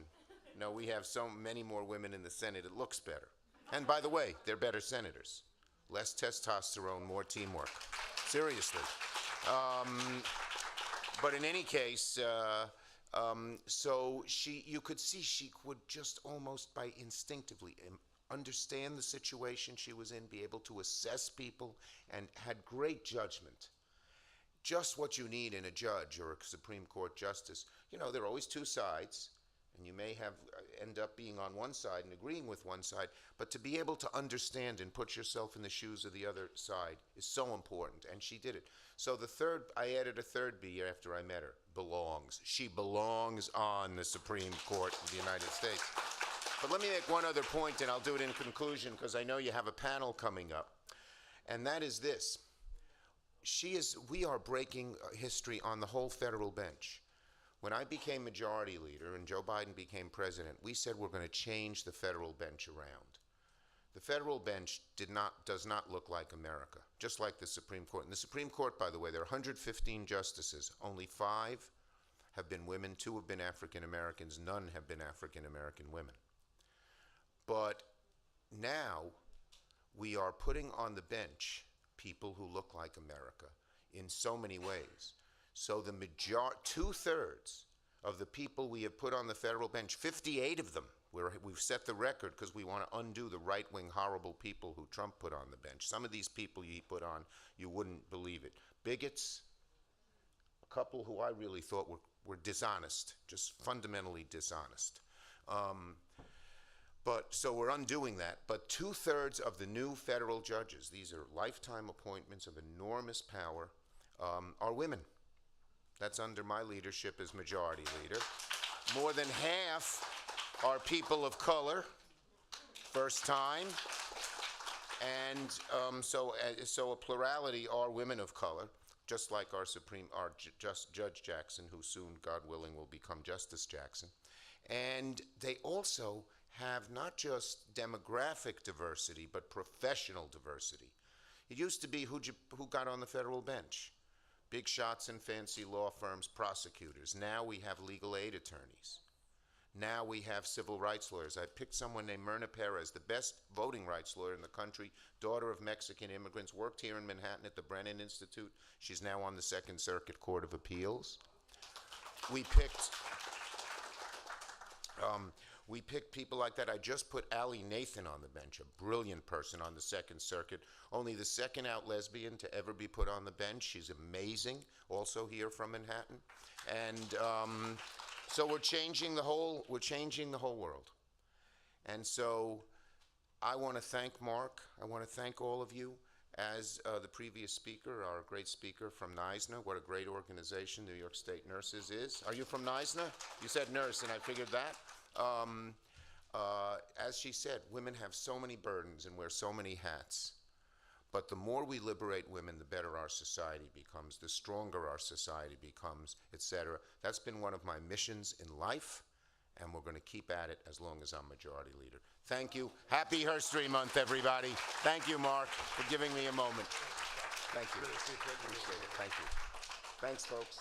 you know, we have so many more women in the Senate, it looks better. And by the way, they're better senators. Less testosterone, more teamwork. Seriously. But in any case, so you could see she would just almost by instinctively understand the situation she was in, be able to assess people, and had great judgment. Just what you need in a judge or a Supreme Court justice. You know, there are always 2 sides, and you may end up being on one side and agreeing with one side, but to be able to understand and put yourself in the shoes of the other side is so important, and she did it. So I added a third B after I met her, belongs. She belongs on the Supreme Court of the United States. But let me make one other point, and I'll do it in conclusion, because I know you have a panel coming up, and that is this. We are breaking history on the whole federal bench. When I became majority leader and Joe Biden became president, we said we're going to change the federal bench around. The federal bench does not look like America, just like the Supreme Court. In the Supreme Court, by the way, there are 115 justices. Only 5 have been women, 2 have been African Americans, none have been African American women. But now we are putting on the bench people who look like America in so many ways. So the 2/3 of the people we have put on the federal bench, 58 of them, we've set the record because we want to undo the right-wing horrible people who Trump put on the bench. Some of these people he put on, you wouldn't believe it. Bigots, a couple who I really thought were dishonest, just fundamentally dishonest. But so we're undoing that. But 2/3 of the new federal judges, these are lifetime appointments of enormous power, are women. That's under my leadership as majority leader. More than half are people of color, first time. And so a plurality are women of color, just like our Judge Jackson, who soon, God willing, will become Justice Jackson. And they also have not just demographic diversity, but professional diversity. It used to be who got on the federal bench. Big shots in fancy law firms, prosecutors. Now we have legal aid attorneys. Now we have civil rights lawyers. I picked someone named Myrna Perez, the best voting rights lawyer in the country, daughter of Mexican immigrants, worked here in Manhattan at the Brennan Institute. She's now on the Second Circuit Court of Appeals. We picked people like that. I just put Allie Nathan on the bench, a brilliant person on the Second Circuit, only the second out lesbian to ever be put on the bench. She's amazing, also here from Manhattan. And so we're changing the whole world. And so I want to thank Mark. I want to thank all of you. As the previous speaker, our great speaker from NYSNA, what a great organization New York State Nurses is. Are you from NYSNA? You said nurse, and I figured that. As she said, women have so many burdens and wear so many hats. But the more we liberate women, the better our society becomes, the stronger our society becomes, etc. That's been one of my missions in life, and we're going to keep at it as long as I'm majority leader. Thank you. Happy Herstory Month, everybody. Thank you, Mark, for giving me a moment. Thank you. Appreciate it. Thank you. Thanks, folks.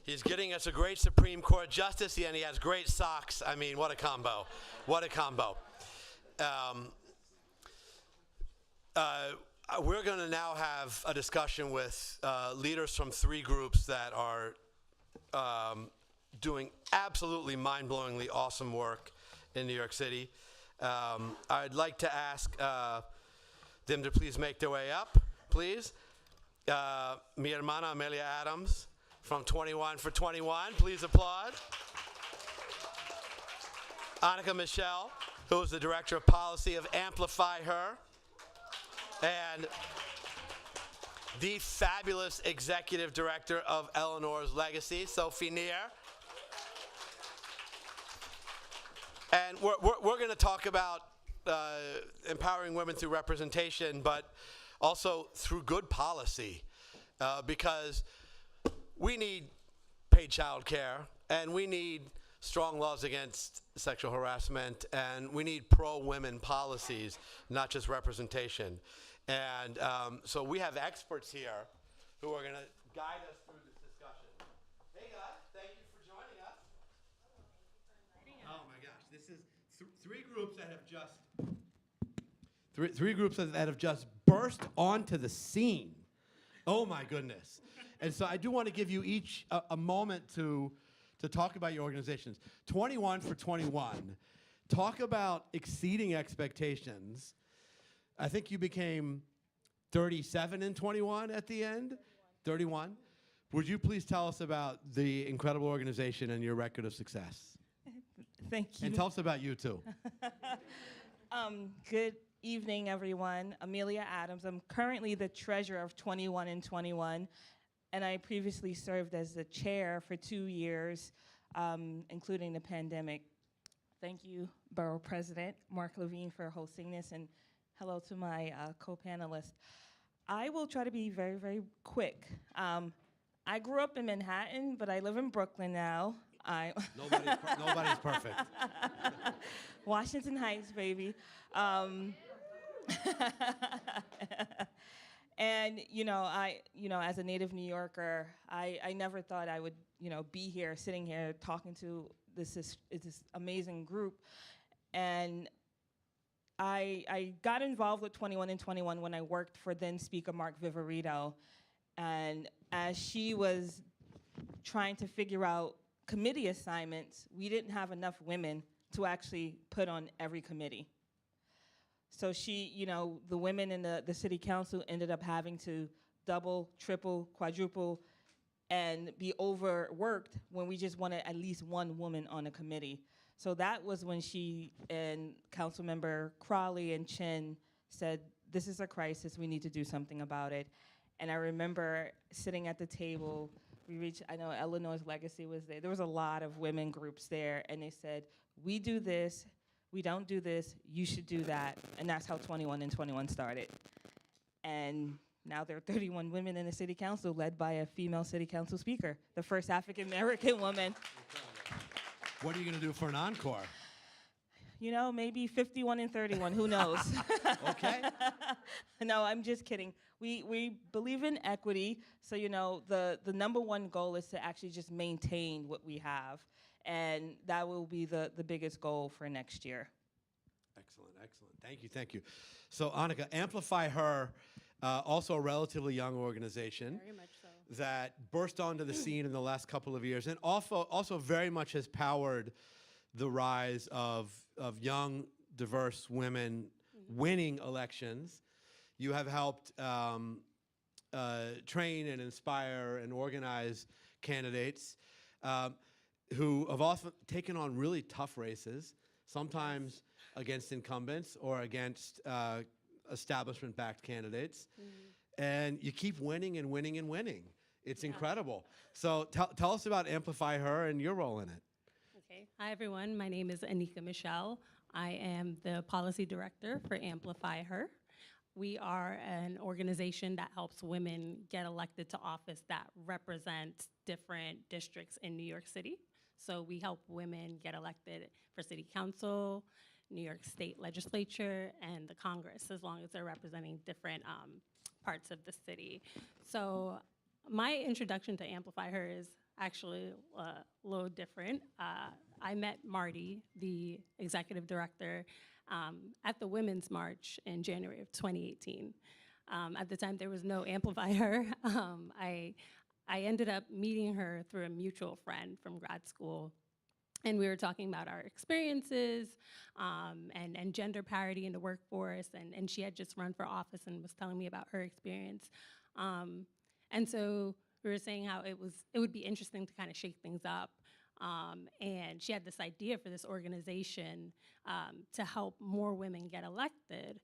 He's getting us a great Supreme Court justice, and he has great socks. I mean, what a combo. What a combo. We're going to now have a discussion with leaders from 3 groups that are doing absolutely mind-blowingly awesome work in New York City. I'd like to ask them to please make their way up, please. Mi hermana Amelia Adams from 21 for 21, please applaud. Annika Michelle, who is the Director of Policy of Amplify Her. And the fabulous Executive Director of Eleanor's Legacy, Sophie Neer. And we're going to talk about empowering women through representation, but also through good policy, because we need paid child care, and we need strong laws against sexual harassment, and we need pro-women policies, not just representation. And so we have experts here who are going to guide us through this discussion. Hey guys, thank you for joining us. Oh my gosh, this is 3 groups that have just three groups that have just burst onto the scene. Oh my goodness. And so I do want to give you each a moment to talk about your organizations. 21 for 21. Talk about exceeding expectations. I think you became 37 and 21 at the end? 31. Would you please tell us about the incredible organization and your record of success? Thank you. And tell us about you, too. Good evening, everyone. Amelia Adams. I'm currently the treasurer of 21 and 21, and I previously served as the chair for 2 years, including the pandemic. Thank you, Borough President Mark Levine, for hosting this, and hello to my co-panelists. I will try to be very, very quick. I grew up in Manhattan, but I live in Brooklyn now. Nobody's perfect. Washington Heights, baby. And as a native New Yorker, I never thought I would, be here, sitting here, talking to this amazing group. And I got involved with 21 and 21 when I worked for then Speaker Mark Viverito. And as she was trying to figure out committee assignments, we didn't have enough women to actually put on every committee. So she, the women in the city council ended up having to double, triple, quadruple, and be overworked when we just wanted at least one woman on a committee. So that was when she and Councilmember Crawley and Chin said, this is a crisis, we need to do something about it. And I remember sitting at the table, I know Eleanor's Legacy was there. There was a lot of women groups there, and they said, we do this, we don't do this, you should do that. And that's how 21 and 21 started. And now there are 31 women in the city council, led by a female city council speaker, the first African-American woman. What are you going to do for an encore? You know, maybe 51 and 31, who knows? Okay. No, I'm just kidding. We believe in equity, so you know, the number one goal is to actually just maintain what we have, and that will be the biggest goal for next year. Excellent, excellent. Thank you. So, Annika, Amplify Her, also a relatively young organization. Very much so. That burst onto the scene in the last couple of years, and also very much has powered the rise of young, diverse women winning elections. You have helped train and inspire and organize candidates who have often taken on really tough races, sometimes against incumbents or against establishment-backed candidates. And you keep winning and winning and winning. It's incredible. So tell us about Amplify Her and your role in it. Okay. Hi, everyone. My name is Anika Michelle. I am the policy director for Amplify Her. We are an organization that helps women get elected to office that represent different districts in New York City. So we help women get elected for city council, New York State legislature, and the Congress, as long as they're representing different parts of the city. So my introduction to Amplify Her is actually a little different. I met Marty, the executive director, at the Women's March in January of 2018. At the time, there was no Amplify Her. I ended up meeting her through a mutual friend from grad school. And we were talking about our experiences and gender parity in the workforce. And she had just run for office and was telling me about her experience. And so we were saying how it would be interesting to kind of shake things up. And she had this idea for this organization to help more women get elected.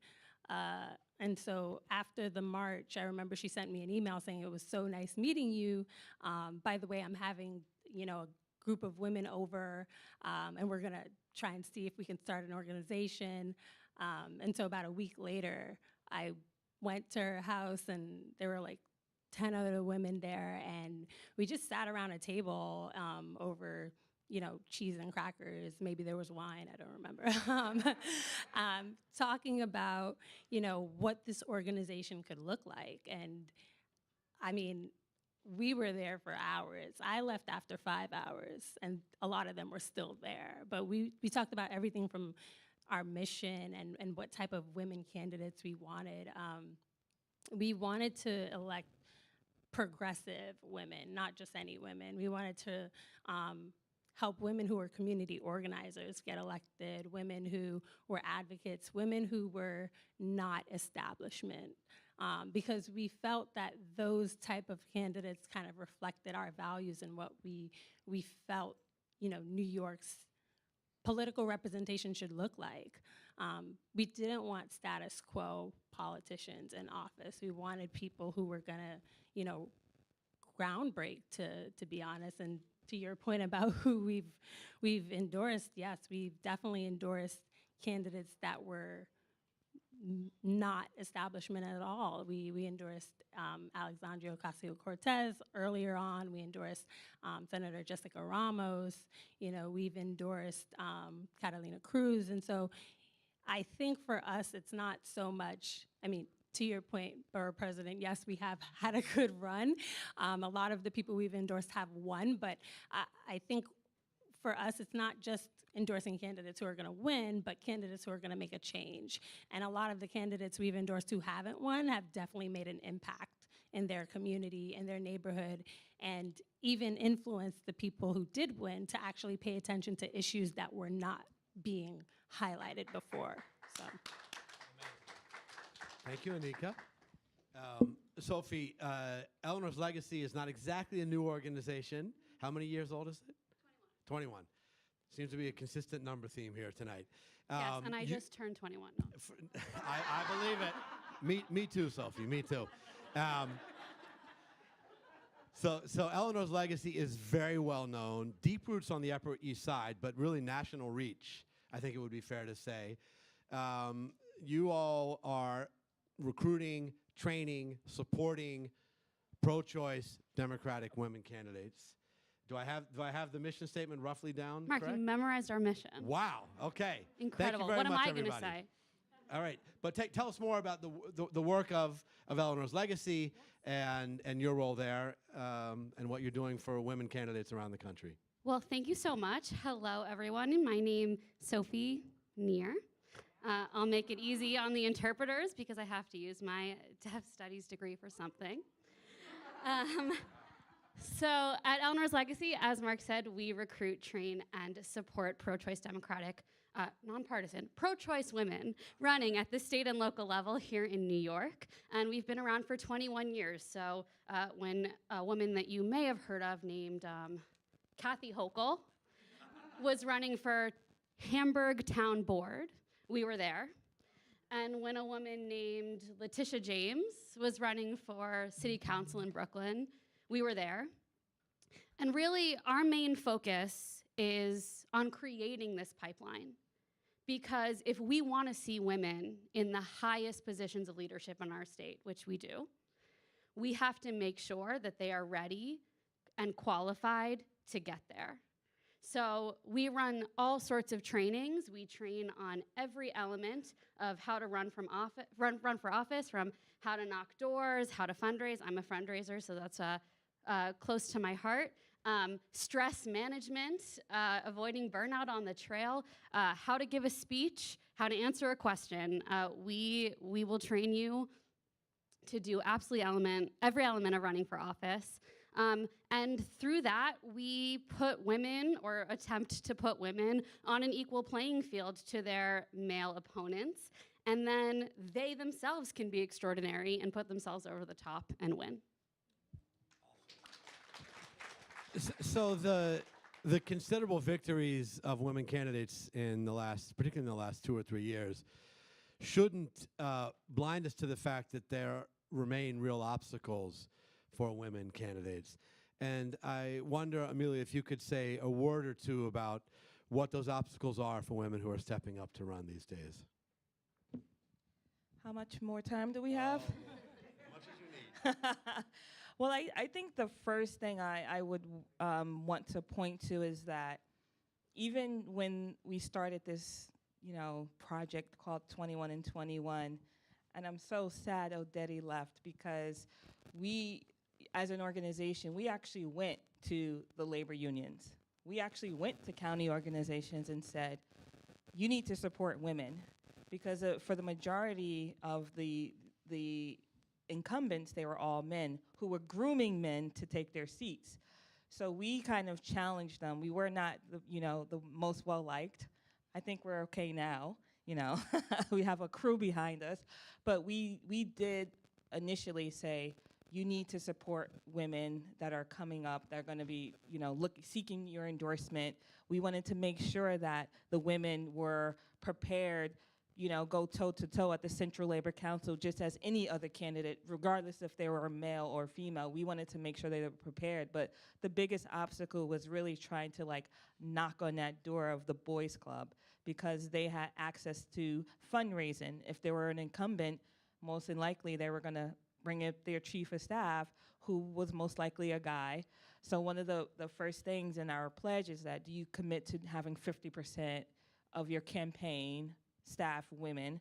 And so after the march, I remember she sent me an email saying it was so nice meeting you. By the way, I'm having, a group of women over, and we're gonna try and see if we can start an organization. And so about a week later, I went to her house, and there were like 10 other women there, and we just sat around a table over, cheese and crackers. Maybe there was wine, I don't remember. Talking about, what this organization could look like. And I mean, we were there for hours. I left after 5 hours, and a lot of them were still there. But we talked about everything from our mission and what type of women candidates we wanted. We wanted to elect progressive women, not just any women. We wanted to help women who were community organizers get elected, women who were advocates, women who were not establishment. Because we felt that those type of candidates kind of reflected our values and what we felt, New York's political representation should look like. We didn't want status quo politicians in office. We wanted people who were gonna, groundbreak, to be honest. And to your point about who we've endorsed, yes, we've definitely endorsed candidates that were not establishment at all. We endorsed Alexandria Ocasio-Cortez earlier on. We endorsed Senator Jessica Ramos. We've endorsed Catalina Cruz. And so I think for us, it's not so much, to your point, Borough President, yes, we have had a good run. A lot of the people we've endorsed have won, but I think for us, it's not just endorsing candidates who are gonna win, but candidates who are gonna make a change. And a lot of the candidates we've endorsed who haven't won have definitely made an impact in their community, in their neighborhood, and even influenced the people who did win to actually pay attention to issues that were not being highlighted before, so. Thank you, Anika. Sophie, Eleanor's Legacy is not exactly a new organization. How many years old is it? 21. Seems to be a consistent number theme here tonight. Yes, and I just turned 21. No. I believe it. Me too, Sophie. Me too. So Eleanor's legacy is very well known. Deep roots on the Upper East Side, but really national reach, I think it would be fair to say. You all are recruiting, training, supporting pro-choice Democratic women candidates. Do I have the mission statement roughly down? Mark, correct? you memorized our mission. Wow. Okay. Incredible. Thank you very What am much, I going to everybody. say? All right, but tell us more about the work of Eleanor's legacy and your role there, and what you're doing for women candidates around the country. Well, thank you so much. Hello, everyone. My name is Sophie Neer. I'll make it easy on the interpreters because I have to use my Deaf Studies degree for something. So at Eleanor's Legacy, as Mark said, we recruit, train, and support pro-choice Democratic, nonpartisan, pro-choice women running at the state and local level here in New York. And we've been around for 21 years. So when a woman that you may have heard of named Kathy Hochul was running for Hamburg Town Board, we were there. And when a woman named Letitia James was running for City Council in Brooklyn, we were there. And really, our main focus is on creating this pipeline. Because if we want to see women in the highest positions of leadership in our state, which we do, we have to make sure that they are ready and qualified to get there. So we run all sorts of trainings. We train on every element of how to run for office, from how to knock doors, how to fundraise. I'm a fundraiser, so that's close to my heart. Stress management, avoiding burnout on the trail, how to give a speech, how to answer a question. We will train you to do absolutely every element of running for office. And through that, we put women, or attempt to put women, on an equal playing field to their male opponents. And then they themselves can be extraordinary and put themselves over the top and win. So the considerable victories of women candidates particularly in the last 2 or 3 years, shouldn't blind us to the fact that there remain real obstacles for women candidates. And I wonder, Amelia, if you could say a word or two about what those obstacles are for women who are stepping up to run these days. How much more time do we have? As much as you need. Well, I think the first thing I would want to point to is that even when we started this, project called 21 and 21, and I'm so sad Odette left, because we, as an organization, we actually went to the labor unions. We actually went to county organizations and said, you need to support women, because for the majority of the incumbents, they were all men who were grooming men to take their seats. So we kind of challenged them. We were not the most well-liked. I think we're okay now, we have a crew behind us, but we did initially say, you need to support women that are coming up, that are going to be, seeking your endorsement. We wanted to make sure that the women were prepared, go toe-to-toe at the Central Labor Council, just as any other candidate, regardless if they were a male or female. We wanted to make sure they were prepared. But the biggest obstacle was really trying to knock on that door of the boys club, because they had access to fundraising. If they were an incumbent, most than likely they were going to bring up their chief of staff, who was most likely a guy. So one of the first things in our pledge is that, do you commit to having 50% of your campaign staff women?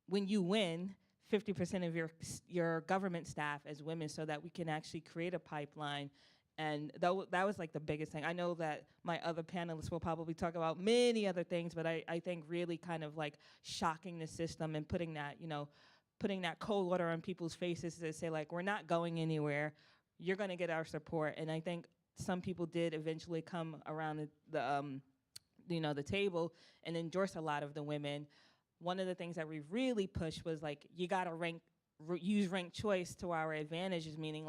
When you win, 50% of your government staff as women, so that we can actually create a pipeline. And that was the biggest thing. I know that my other panelists will probably talk about many other things, but I think really kind of shocking the system and putting that cold water on people's faces to say, we're not going anywhere. You're going to get our support. And I think some people did eventually come around the table and endorse a lot of the women. One of the things that we really pushed was you got to use ranked choice to our advantages, meaning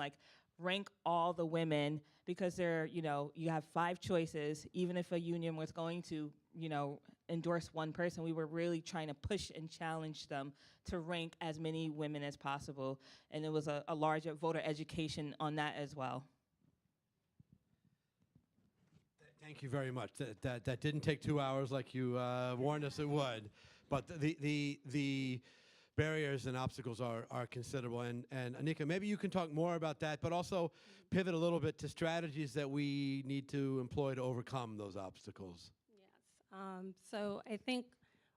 rank all the women because you have 5 choices. Even if a union was going to, endorse one person, we were really trying to push and challenge them to rank as many women as possible. And it was a larger voter education on that as well. Thank you very much. That didn't take 2 hours like you warned us it would, but the barriers and obstacles are considerable. And Anika, maybe you can talk more about that, but also pivot a little bit to strategies that we need to employ to overcome those obstacles. Yes. So I think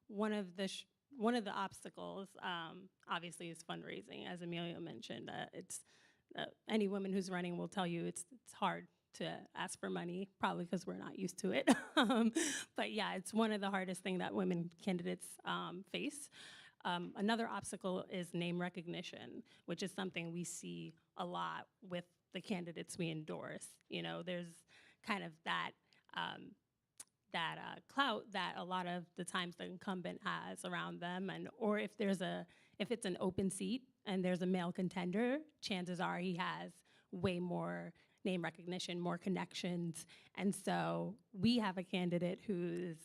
one of the obstacles, obviously, is fundraising. As Amelia mentioned, it's any woman who's running will tell you it's hard to ask for money, probably because we're not used to it. But yeah, it's one of the hardest things that women candidates face. Another obstacle is name recognition, which is something we see a lot with the candidates we endorse. There's kind of that clout that a lot of the times the incumbent has around them, or if it's an open seat and there's a male contender, chances are he has way more name recognition, more connections. And so we have a candidate who's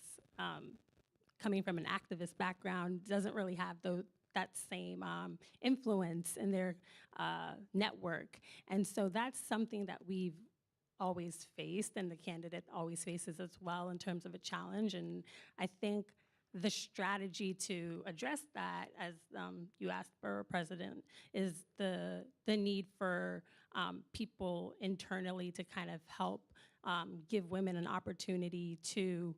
coming from an activist background, doesn't really have that same influence in their network. And so that's something that we've always faced, and the candidate always faces as well in terms of a challenge. And I think the strategy to address that, as you asked, Borough President, is the need for people internally to kind of help give women an opportunity to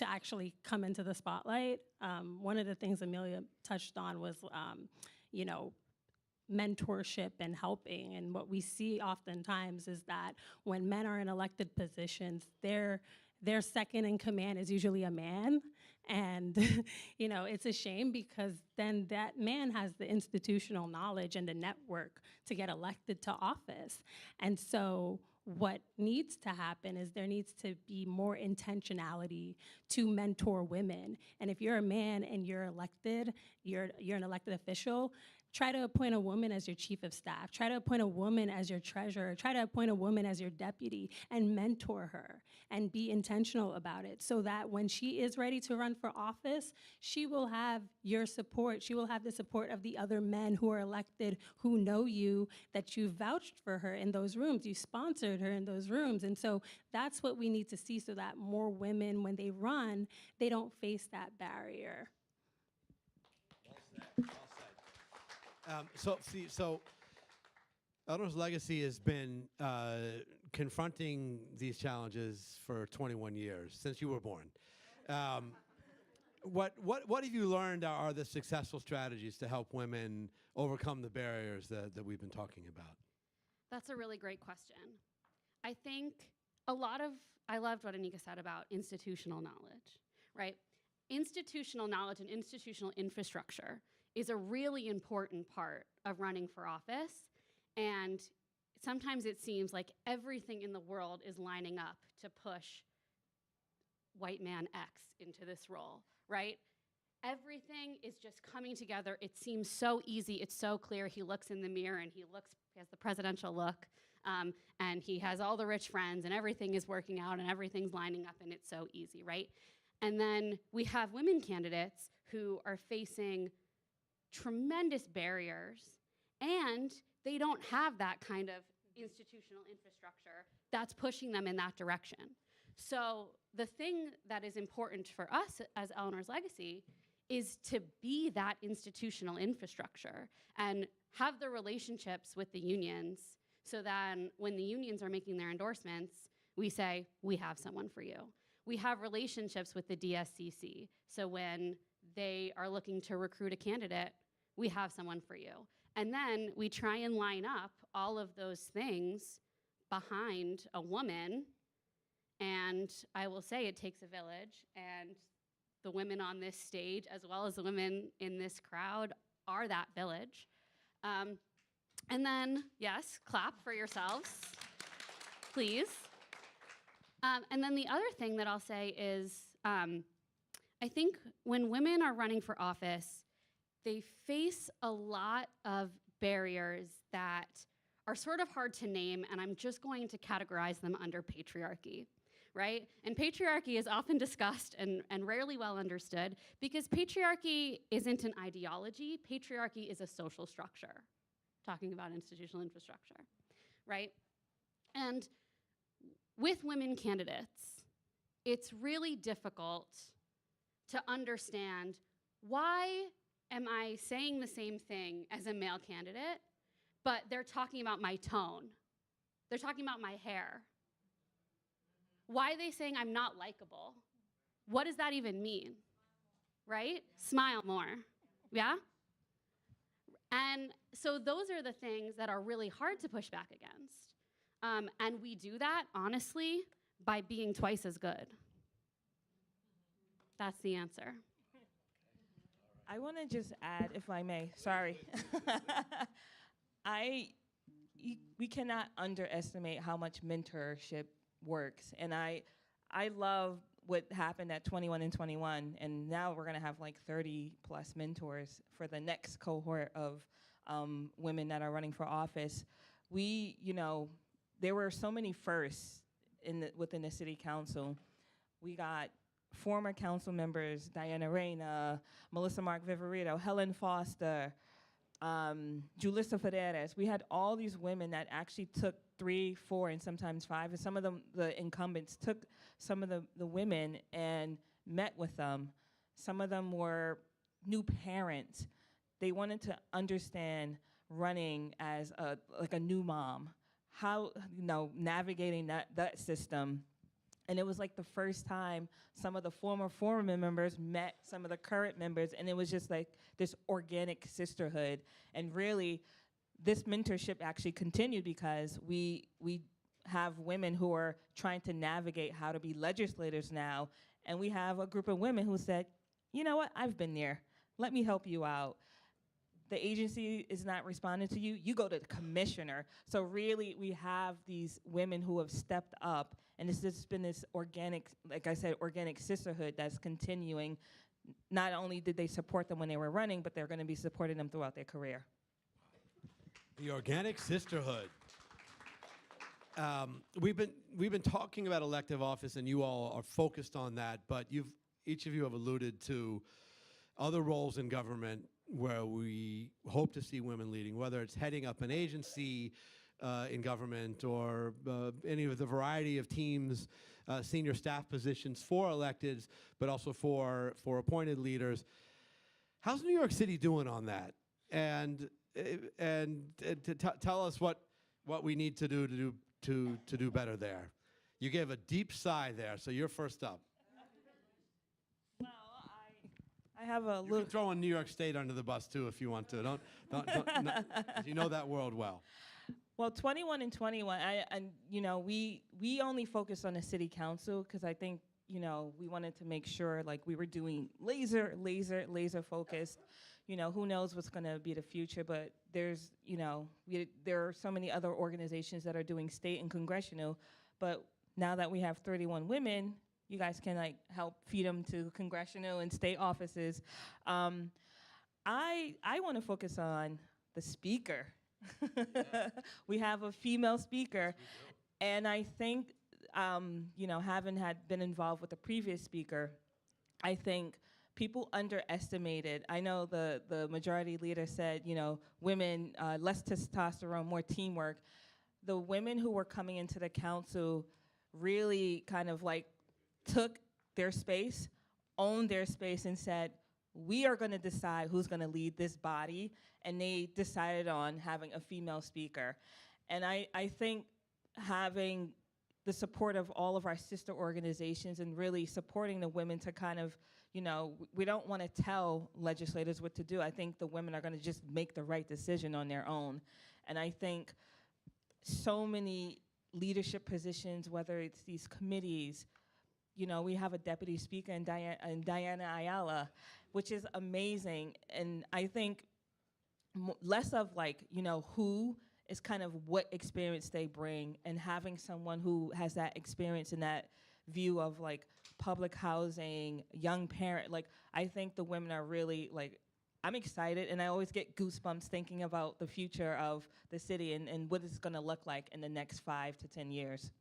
actually come into the spotlight. One of the things Amelia touched on was, mentorship and helping. And what we see oftentimes is that when men are in elected positions, their second in command is usually a man. And, it's a shame because then that man has the institutional knowledge and the network to get elected to office. And so what needs to happen is there needs to be more intentionality to mentor women. And if you're a man and you're elected, you're an elected official, try to appoint a woman as your chief of staff. Try to appoint a woman as your treasurer. Try to appoint a woman as your deputy and mentor her and be intentional about it so that when she is ready to run for office, she will have your support. She will have the support of the other men who are elected, who know you, that you vouched for her in those rooms. You sponsored her in those rooms. And so that's what we need to see so that more women, when they run, they don't face that barrier. So Eleanor's legacy has been confronting these challenges for 21 years, since you were born. What have you learned are the successful strategies to help women overcome the barriers that we've been talking about? That's a really great question. I think I loved what Anika said about institutional knowledge, right? Institutional knowledge and institutional infrastructure is a really important part of running for office. And sometimes it seems like everything in the world is lining up to push white man X into this role, right? Everything is just coming together. It seems so easy. It's so clear. He looks in the mirror and he has the presidential look, and he has all the rich friends, and everything is working out and everything's lining up, and it's so easy, right? And then we have women candidates who are facing tremendous barriers, and they don't have that kind of institutional infrastructure that's pushing them in that direction. So the thing that is important for us as Eleanor's Legacy is to be that institutional infrastructure and have the relationships with the unions so that when the unions are making their endorsements, we say, we have someone for you. We have relationships with the DSCC, so when they are looking to recruit a candidate, we have someone for you. And then we try and line up all of those things behind a woman. And I will say it takes a village, and the women on this stage, as well as the women in this crowd, are that village. And then, yes, clap for yourselves, please. And then the other thing that I'll say is, I think when women are running for office, they face a lot of barriers that are sort of hard to name, and I'm just going to categorize them under patriarchy, right? And patriarchy is often discussed and rarely well understood because patriarchy isn't an ideology, patriarchy is a social structure, talking about institutional infrastructure, right? And with women candidates, it's really difficult to understand why am I saying the same thing as a male candidate, but they're talking about my tone. They're talking about my hair. Why are they saying I'm not likable? What does that even mean, right? Smile more, yeah? And so those are the things that are really hard to push back against. And we do that, honestly, by being twice as good. That's the answer. I want to just add, if I may, sorry. We cannot underestimate how much mentorship works. And I love what happened at 21 and 21, and now we're gonna have like 30 plus mentors for the next cohort of women that are running for office. There were so many firsts within the city council. We got former council members, Diana Reyna, Melissa Mark Viverito, Helen Foster, Julissa Ferreras. We had all these women that actually took 3, 4, and sometimes 5, and some of them, the incumbents, took some of the women and met with them. Some of them were new parents. They wanted to understand running as a new mom, how, navigating that system. And it was like the first time some of the former members met some of the current members, and it was just like this organic sisterhood. And really, this mentorship actually continued because we have women who are trying to navigate how to be legislators now, and we have a group of women who said, you know what, I've been there. Let me help you out. The agency is not responding to you, you go to the commissioner. So really, we have these women who have stepped up, and it's just been this organic, like I said, organic sisterhood that's continuing. Not only did they support them when they were running, but they're gonna be supporting them throughout their career. The organic sisterhood. We've been talking about elective office, and you all are focused on that, but each of you have alluded to other roles in government where we hope to see women leading, whether it's heading up an agency in government or any of the variety of teams, senior staff positions for electeds, but also for appointed leaders. How's New York City doing on that? And tell us what we need to do to do better there. You gave a deep sigh there, so you're first up. I have a You little. can throw in New York State under the bus too if you want to. Don't you know that world well. Well, 21 and 21, we only focused on the city council because I think, we wanted to make sure like we were doing laser focused. Who knows what's going to be the future, but there's, there are so many other organizations that are doing state and congressional, but now that we have 31 women, you guys can like help feed them to congressional and state offices. I want to focus on the speaker. We have a female speaker, and I think, having been involved with the previous speaker, I think people underestimated. I know the majority leader said, women, less testosterone, more teamwork. The women who were coming into the council really kind of like took their space, owned their space, and said, we are going to decide who's going to lead this body, and they decided on having a female speaker. And I think having the support of all of our sister organizations and really supporting the women to kind of, we don't want to tell legislators what to do. I think the women are going to just make the right decision on their own. And I think so many leadership positions, whether it's these committees, we have a deputy speaker in Diana Ayala, which is amazing. And I think less of like, who is kind of what experience they bring, and having someone who has that experience and that view of like public housing, young parent, like I think the women are really like I'm excited, and I always get goosebumps thinking about the future of the city and what it's going to look like in the next 5 to 10 years.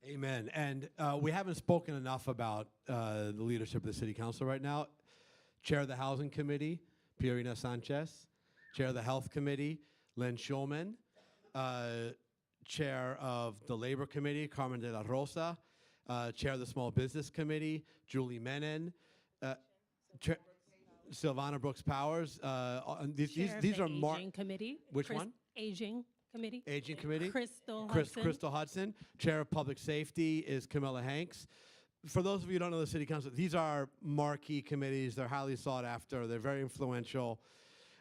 Amen. And we haven't spoken enough about the leadership of the City Council right now. Chair of the Housing Committee, Pierina Sanchez. Chair of the Health Committee, Len Schulman. Chair of the Labor Committee, Carmen de la Rosa. Chair of the Small Business Committee, Julie Menon. Silvana Brooks Powers. These are Aging Committee. Which one? Aging Committee. Aging Committee. Crystal Hudson. Crystal Hudson. Chair of Public Safety is Camilla Hanks. For those of you who don't know the City Council, these are marquee committees. They're highly sought after. They're very influential.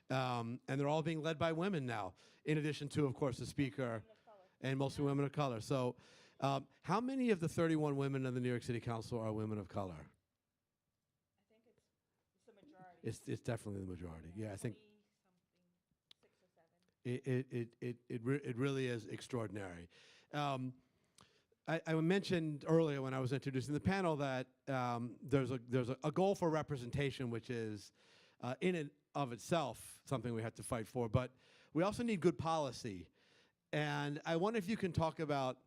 And they're all being led by women now, in addition to, of course, the Speaker and mostly women of color. So how many of the 31 women in the New York City Council are women of color? I think it's the majority. It's definitely the majority. Yeah, I think 6 or 7. it really is extraordinary. I mentioned earlier when I was introducing the panel that there's a goal for representation, which is in and of itself something we have to fight for, but we also need good policy. And I wonder if you can talk about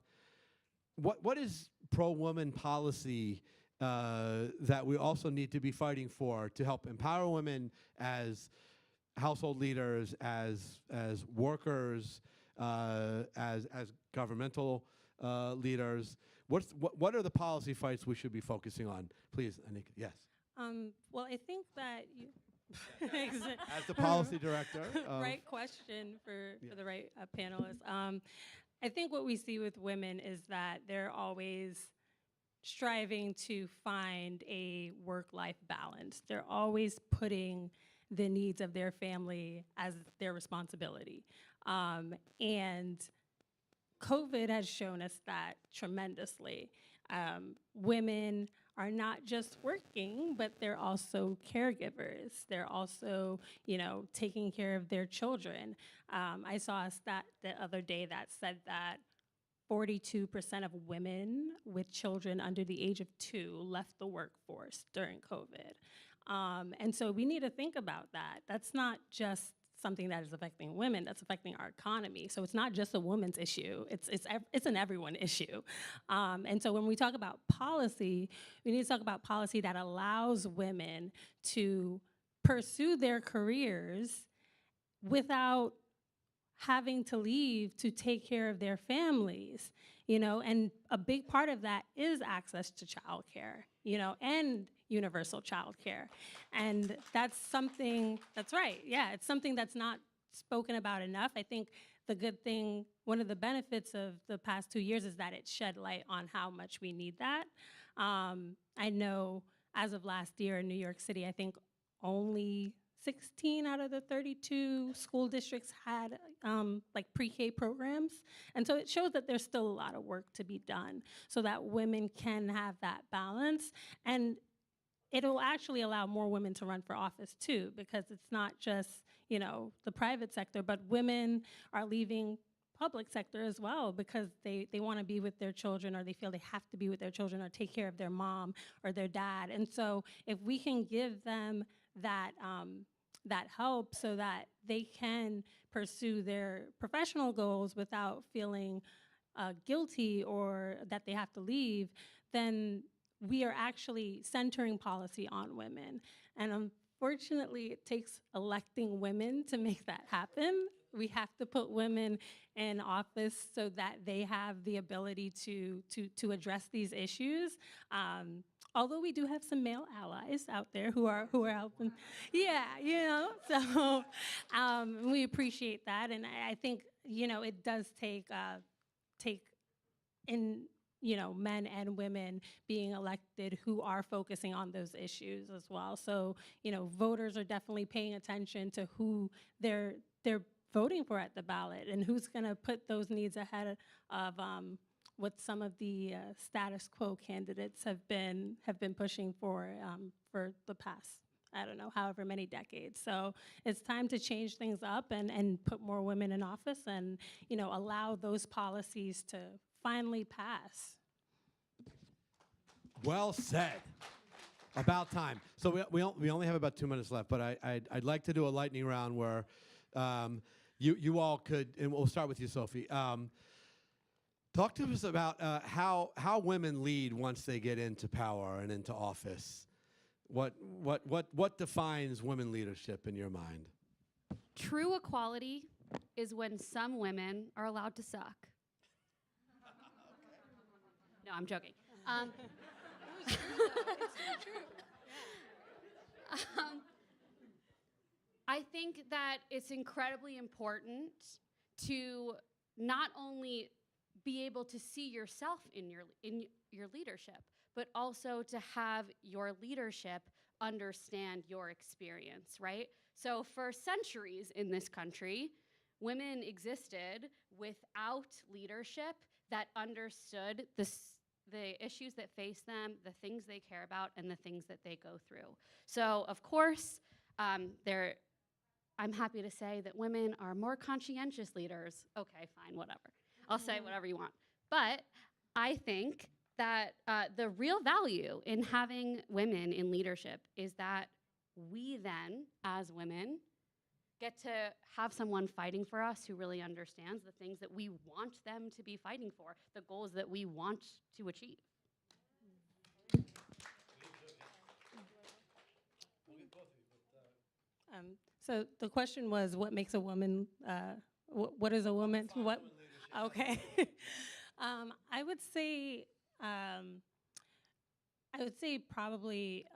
what is pro-woman policy that we also need to be fighting for to help empower women as household leaders, as workers, as governmental leaders. What are the policy fights we should be focusing on? Please, Anika. Yes. Well, I think that you. As the policy director. Right question for the right panelists. I think what we see with women is that they're always striving to find a work-life balance. They're always putting the needs of their family as their responsibility. And COVID has shown us that tremendously. Women are not just working, but they're also caregivers. They're also, taking care of their children. I saw a stat the other day that said that 42% of women with children under the age of 2 left the workforce during COVID. And so we need to think about that. That's not just something that is affecting women, that's affecting our economy. So it's not just a woman's issue, it's an everyone issue. And so when we talk about policy, we need to talk about policy that allows women to pursue their careers without having to leave to take care of their families, and a big part of that is access to childcare, and universal childcare. And that's something, that's right, yeah, it's something that's not spoken about enough. I think the good thing, one of the benefits of the past 2 years is that it shed light on how much we need that. I know as of last year in New York City, I think only 16 out of the 32 school districts had pre-K programs. And so it shows that there's still a lot of work to be done so that women can have that balance. And it'll actually allow more women to run for office too, because it's not just, the private sector, but women are leaving public sector as well because they want to be with their children, or they feel they have to be with their children or take care of their mom or their dad. And so if we can give them that help so that they can pursue their professional goals without feeling guilty or that they have to leave, then we are actually centering policy on women. And unfortunately, it takes electing women to make that happen. We have to put women in office so that they have the ability to address these issues. Although we do have some male allies out there who are helping. Yeah, so we appreciate that. And I think, it does take men and women being elected who are focusing on those issues as well. So, voters are definitely paying attention to who they're voting for at the ballot and who's going to put those needs ahead of what some of the status quo candidates have been pushing for the past, I don't know, however many decades. So it's time to change things up and put more women in office and, allow those policies to finally pass. Well said. About time. So we only have about 2 minutes left, but I'd like to do a lightning round where you all could, and we'll start with you, Sophie. Talk to us about how women lead once they get into power and into office. What defines women leadership in your mind? True equality is when some women are allowed to suck. No, I'm joking. I think that it's incredibly important to not only be able to see yourself in your leadership, but also to have your leadership understand your experience, right? So for centuries in this country, women existed without leadership that understood the issues that face them, the things they care about, and the things that they go through. So of course, I'm happy to say that women are more conscientious leaders. Okay, fine, whatever. I'll say whatever you want. But I think that the real value in having women in leadership is that we then, as women, get to have someone fighting for us who really understands the things that we want them to be fighting for, the goals that we want to achieve. So the question was, what makes a woman? What is a woman? What? Okay. I would say probably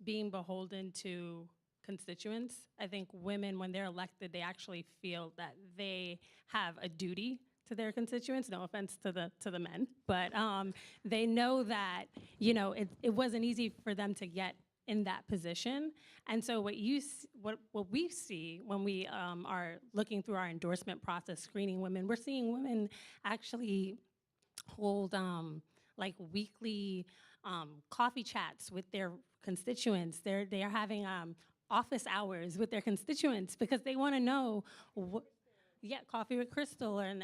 being beholden to constituents. I think women, when they're elected, they actually feel that they have a duty to their constituents. No offense to the men, but they know that it wasn't easy for them to get in that position. And so what we see when we are looking through our endorsement process, screening women, we're seeing women actually hold like weekly coffee chats with their constituents. They're having office hours with their constituents because they want to know coffee with Crystal, and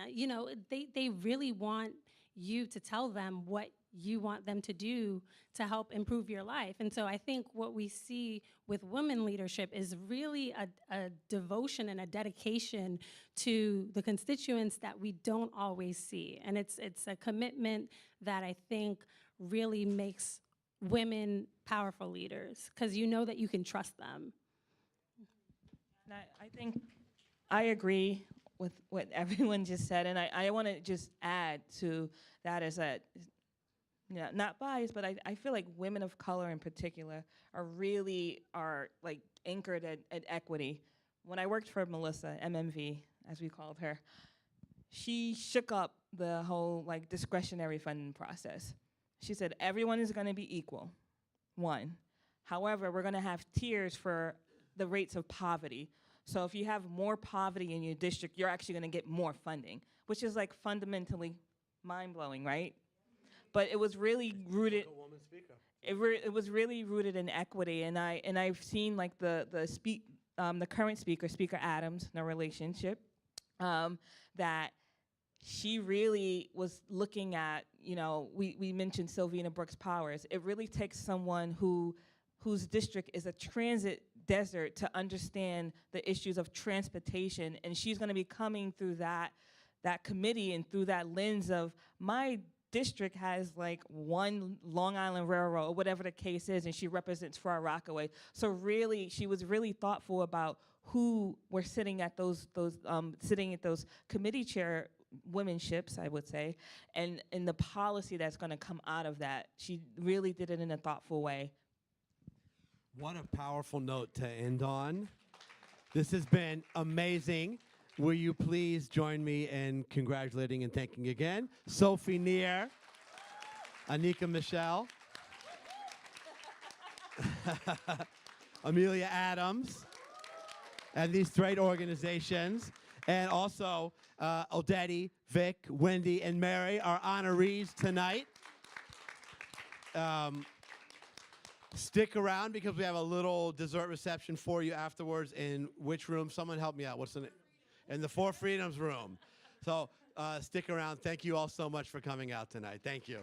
they really want you to tell them what you want them to do to help improve your life. And so I think what we see with women leadership is really a devotion and a dedication to the constituents that we don't always see. And it's a commitment that I think really makes women powerful leaders, because you know that you can trust them. And I think I agree with what everyone just said, and I want to just add to that is that, not biased, but I feel like women of color in particular are like anchored at equity. When I worked for Melissa, MMV, as we called her, she shook up the whole like discretionary funding process. She said, everyone is gonna be equal, one. However, we're gonna have tiers for the rates of poverty. So if you have more poverty in your district, you're actually gonna get more funding, which is like fundamentally mind-blowing, right? But it was really rooted. A woman speaker. It was really rooted in equity, and I've seen like the current Speaker Adams, in a relationship, that she really was looking at. We mentioned Sylvina Brooks Powers. It really takes someone whose district is a transit desert to understand the issues of transportation, and she's going to be coming through that committee and through that lens of my district has like one Long Island Railroad or whatever the case is, and she represents Far Rockaway. So really, she was really thoughtful about who were sitting at those committee chair womenships, I would say, and the policy that's going to come out of that. She really did it in a thoughtful way. What a powerful note to end on. This has been amazing. Will you please join me in congratulating and thanking again Sophie Neer, Anika Michelle, Amelia Adams, and these great organizations, and also Odette, Vic, Wendy, and Mary, our honorees tonight. Stick around because we have a little dessert reception for you afterwards. In which room? Someone help me out. What's the name? In the Four Freedoms room. So stick around. Thank you all so much for coming out tonight. Thank you.